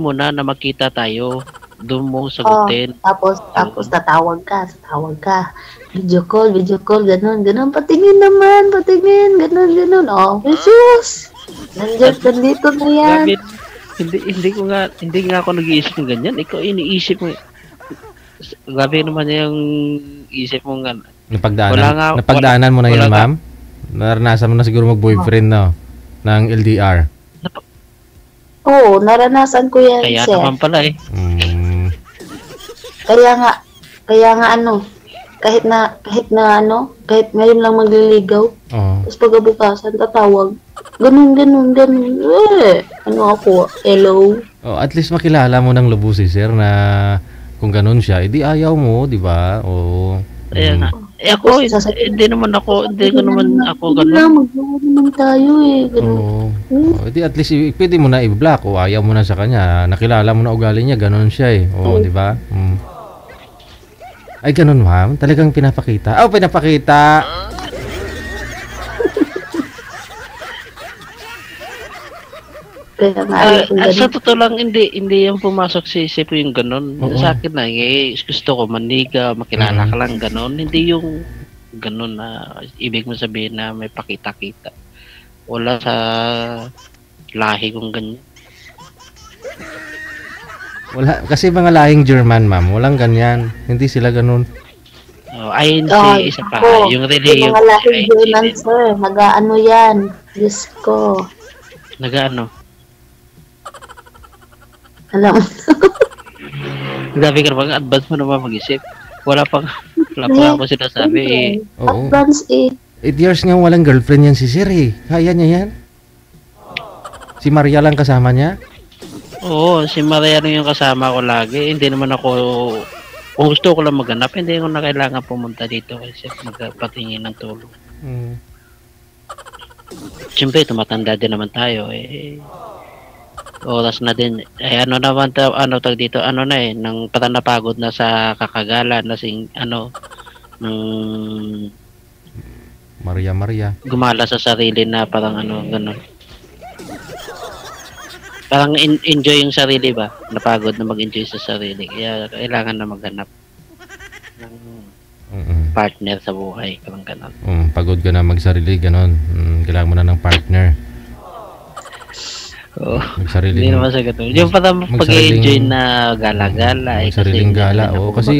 mo na makita tayo, doon mo sagutin. Tapos tatawag ka. Video call, ganun. Patingin, ganun. Oh, Jesus! Nandito na yan. Grabe, hindi nga ako nag-iisip ng ganyan. Ikaw iniisip mo. Grabe naman yung isip mo nga. Napagdaanan mo na yan, ma'am? Naranasan mo na siguro mag-boyfriend, no? Ng LDR. Oo, naranasan ko yan, Kaya sir. naman pala eh. Kaya nga kahit ngayon lang magliligaw, tapos pagkabukasan, tatawag, ganun. Ano ako, hello? Oh, at least makilala mo ng lubos si sir na kung ganun siya, edi ayaw mo, di ba? Oo. Kaya nga. Eh ako, hindi ko naman ako ganun. Magjowa naman tayo eh. Ganun. Oo. Edi at least pwede mo na i-block o ayaw mo na sa kanya. Nakilala mo na ugali niya, ganun siya eh. Oo, di ba? Ay, ganun ma'am. Talagang pinapakita. Oh, pinapakita! Kaya nga, Sa totoo lang, hindi yung pumasok sa isip ko yung ganun. Sa akin na, gusto ko maniga, makilala ka lang ganun. Hindi yung ganun na ibig mo sabihin na may pakita-kita. Wala sa lahi kong ganyan. Wala. Kasi mga lahing German, ma'am. Walang ganyan. Hindi sila ganun. Ayun isa pa. Yung yung mga lahing German, sir. Nag-ano yan. Diyos ko. Nag-ano? Alam mo. Grabe ka naman, advance mo naman mag-isip. Wala pa ako sinasabi eh. Oo. Advance eh. 8 years nga walang girlfriend yan si Sir eh. Kaya niya yan. Si Maria lang kasama niya. Oo, si Maria rin yung kasama ko lagi. Hindi naman ako, kung gusto ko lang maghanap, hindi ko na kailangan pumunta dito kasi magpatingin ng tulong. Siyempre, tumatanda din naman tayo eh. Oras na din. Eh, tag dito, nang parang napagod na sa kakagala, ng Maria. gumala sa sarili na parang gano'n. Parang enjoy yung sarili ba? Napagod na mag-enjoy sa sarili. Kaya kailangan na maghanap ng partner sa buhay. Parang gano'n. Pagod ka na magsarili, gano'n. Kailangan mo na ng partner. Oo. Hindi naman sa ganun. Yung parang pag-enjoy na gala-gala. Sariling gala. Oo, kasi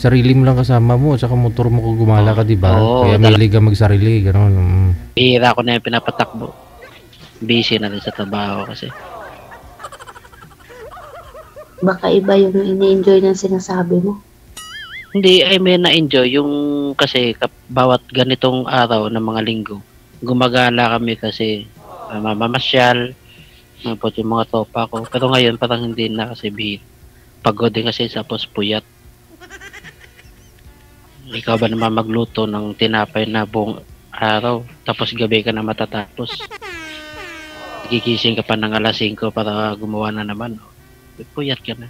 sarili mo lang kasama mo. Saka motor mo kung gumala ka, diba? Kaya may ka magsarili, gano'n. Bihira ko na yung pinapatakbo. Busy na rin sa trabaho kasi. Baka iba yung ini-enjoy ng sinasabi mo. Hindi, I mean na-enjoy. Yung kasi bawat ganitong araw ng mga linggo, gumagala kami kasi mamamasyal, mapot yung mga tropa ko. Pero ngayon parang hindi na kasi bihira. Pagod din kasi tapos puyat. Ikaw ba naman magluto ng tinapay na buong araw, tapos gabi ka na matatapos. Gigising ka pa ng alas 5 para gumawa na naman. Puyat ka na.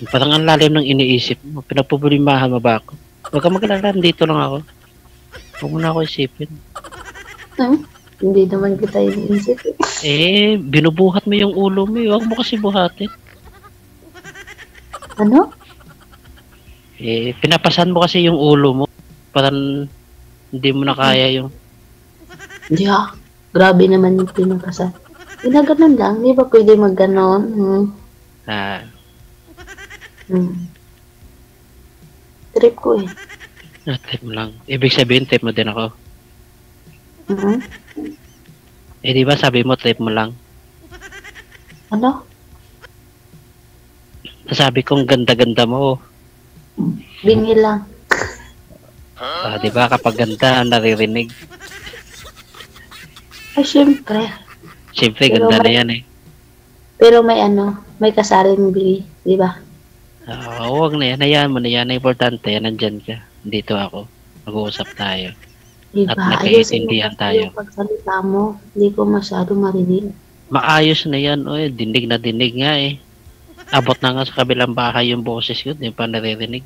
Parang ang lalim ng iniisip mo. Pinagpupulimahan mo ba ako? Huwag ka mag-alala, dito lang ako. Huwag mo na ako isipin. Hindi naman kita iniisip eh. Binubuhat mo yung ulo mo. Huwag mo kasi buhatin. Ano? Pinapasan mo kasi yung ulo mo. Parang hindi mo na kaya yung... Hindi grabe naman yung pinakasan. Ginaganon lang, di ba pwede magganon? Trip ko eh. Trip mo lang. Ibig sabihin, trip mo din ako. Di ba sabi mo, trip mo lang? Ano? Sabi kong ganda-ganda mo. Bingi lang. Di ba kapag ganda, naririnig. Ay, syempre. Siyempre, ganda na yan eh. Pero may kasaling bingi, di ba? Huwag na yan. Hayaan mo na yan. Importante, nandyan ka. Dito ako. Mag-uusap tayo. Diba? At nagkaintindihan tayo. Yung pagsalita mo, hindi ko masyado marinig. Maayos na yan. Dinig na dinig nga eh. Abot na nga sa kabilang bahay yung boses ko. Hindi pa naririnig.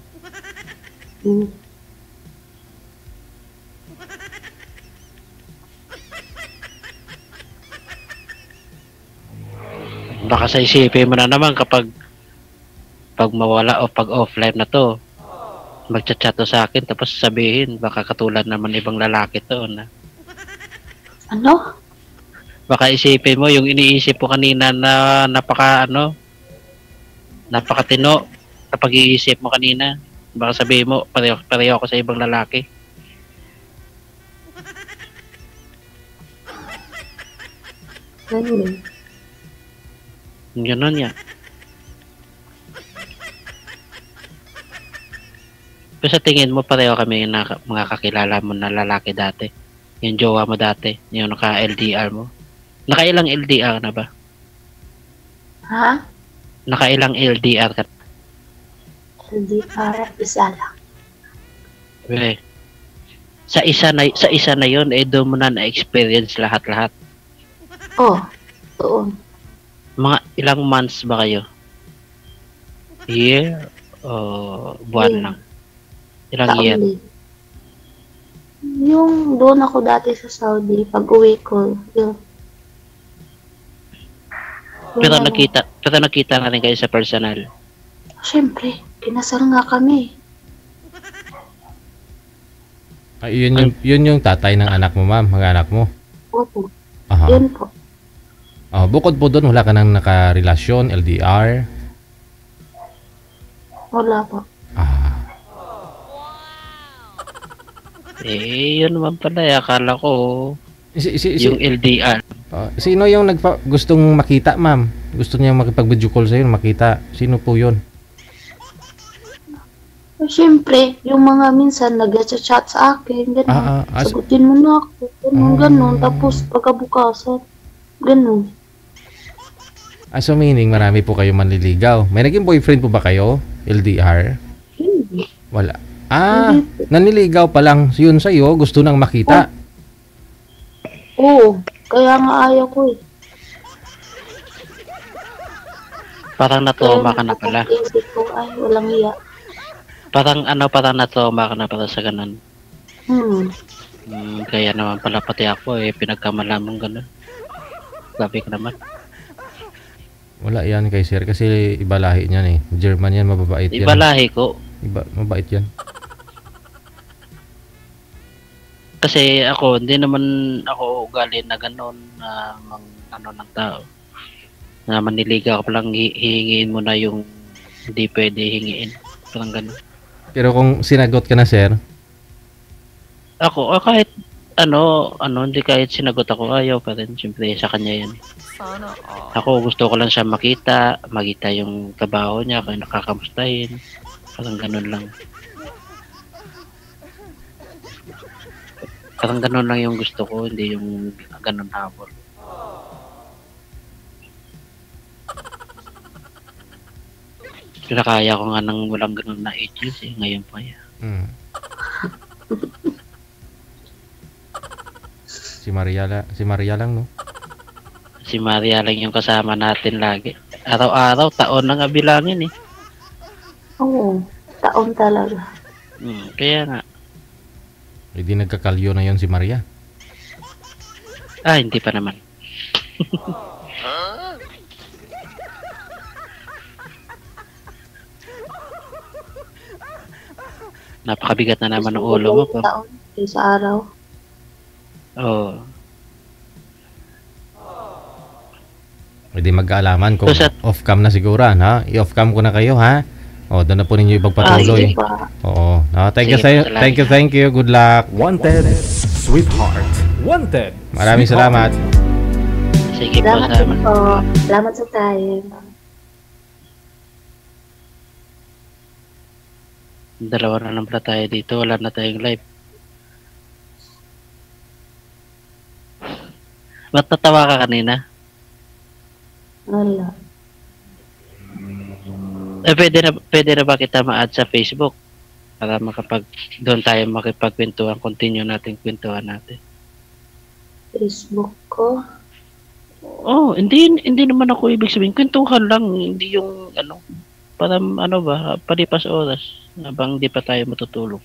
Baka sa isipin mo na naman kapag mawala o pag offline na to, magchat-chat to sa akin tapos sabihin baka katulad naman ibang lalaki to na. Ano? Baka isipin mo yung iniisip ko kanina na napakatino sa pag-iisip mo kanina. Baka sabihin mo pareho ako sa ibang lalaki. Ganun yan. Pero sa tingin mo, pareho kami yung mga kakilala mo na lalaki dati. Yung jowa mo dati. Yung naka-LDR mo. Nakailang LDR na ba? Ha? Nakailang LDR ka? LDR, isa lang. Sa isa na yun, doon mo na na-experience lahat-lahat. Doon. Mga ilang months ba kayo? Year? O buwan lang? Ilang year? Yung doon ako dati sa Saudi, pag uwi ko, yun. Pero nakita na rin kayo sa personal? Siyempre, kinasal nga kami. Yun yung tatay ng anak mo, ma'am, mga anak mo? Opo. Aha. Yun po. Bukod po doon, wala ka nang nakarelasyon, LDR? Wala po. Yun naman pala. Akala ko yung LDR. Sino yung gustong makita, ma'am? Gusto niya makipag-video call sa'yo, makita. Sino po yun? Siyempre, yung mga minsan nag-chat sa akin, gano'n. Sagutin mo na ako, gano'n. Tapos pagkabukasan, gano'n. So meaning, marami po kayo manliligaw. May naging boyfriend po ba kayo? LDR? Hindi. Wala. Naniligaw pa lang yun sa'yo, gusto nang makita. Oo, kaya nga ayaw ko eh. Parang natrauma ka na pala. Ko, ay, walang iya. Parang natrauma ka na pala sa ganun. Kaya naman pala pati ako pinagkamala mong ganun. Sabi ko naman. Wala yan kay sir kasi iba lahi niyan eh. German yan, mababait yan. Iba lahi ko. Mabait yan. Kasi ako, hindi naman ako ugali na gano'n na ng tao. Na maniligaw ka palang hihingiin mo na yung hindi pwede hingiin. Parang gano'n. Pero kung sinagot ka na, sir? Ako, kahit hindi kahit sinagot ako, ayaw pa rin. Siyempre, sa kanya yan. Ako, gusto ko lang siya makita yung trabaho niya, kaya nakakamustahin. Parang gano'n lang. Parang gano'n lang yung gusto ko, hindi yung gano'n habol. Kaya ko nga nang walang gano'n na 8 years ngayon pa yan. Si Maria lang, no? Si Maria lang yung kasama natin lagi. Araw-araw, taon nang abilangin eh. Oo, taon talaga. Kaya nga. Hindi nagkakalyo na yon si Maria? Hindi pa naman. Napakabigat na naman ng ulo mo. Taon, sa araw. Oo. Pwede magkaalaman kung So, off-cam na siguran, ha? I-off-cam ko na kayo, ha? O, doon na po ninyo ipagpatuloy. Sige pa. Oo. Thank you, Sige, thank you. Good luck. Wanted, Sweetheart. Wanted. Maraming salamat. Sige po, Salamat din salamat. po. Salamat sa time. Dalawa na lang pala tayo dito. Wala na tayong live. Ba't natawa ka kanina? Wala. Pwede na ba kita ma-add sa Facebook? Para doon tayo makipagkwentuhan, continue natin kwentuhan natin. Facebook ko. Oh, hindi naman ako ibig sabihin. Kwentuhan lang, hindi yung para palipas oras habang di pa tayo matutulog.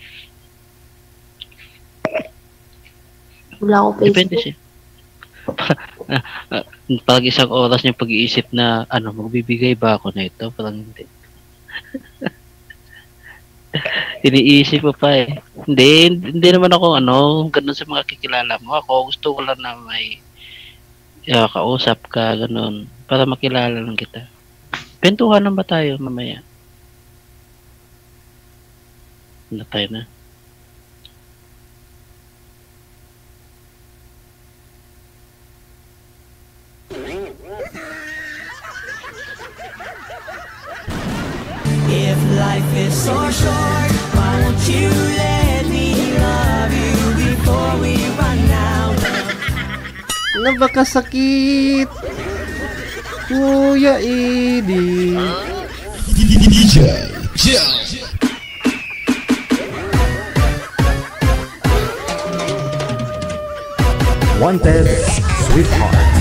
Wala ako Facebook. Depende siya. Pag isang oras yung pag-iisip na magbibigay ba ako na ito? Parang hindi. Iniisip ko pa eh. Hindi naman ako ganun sa mga kikilala mo. Ako gusto ko lang na may kausap ka, ganun. Para makilala lang kita. Kwentuhan lang ba tayo mamaya? Ano tayo na? If life is so short, why won't you let me love you before we run out? Napakasakit. Kuya Edi. Wanted, Sweetheart.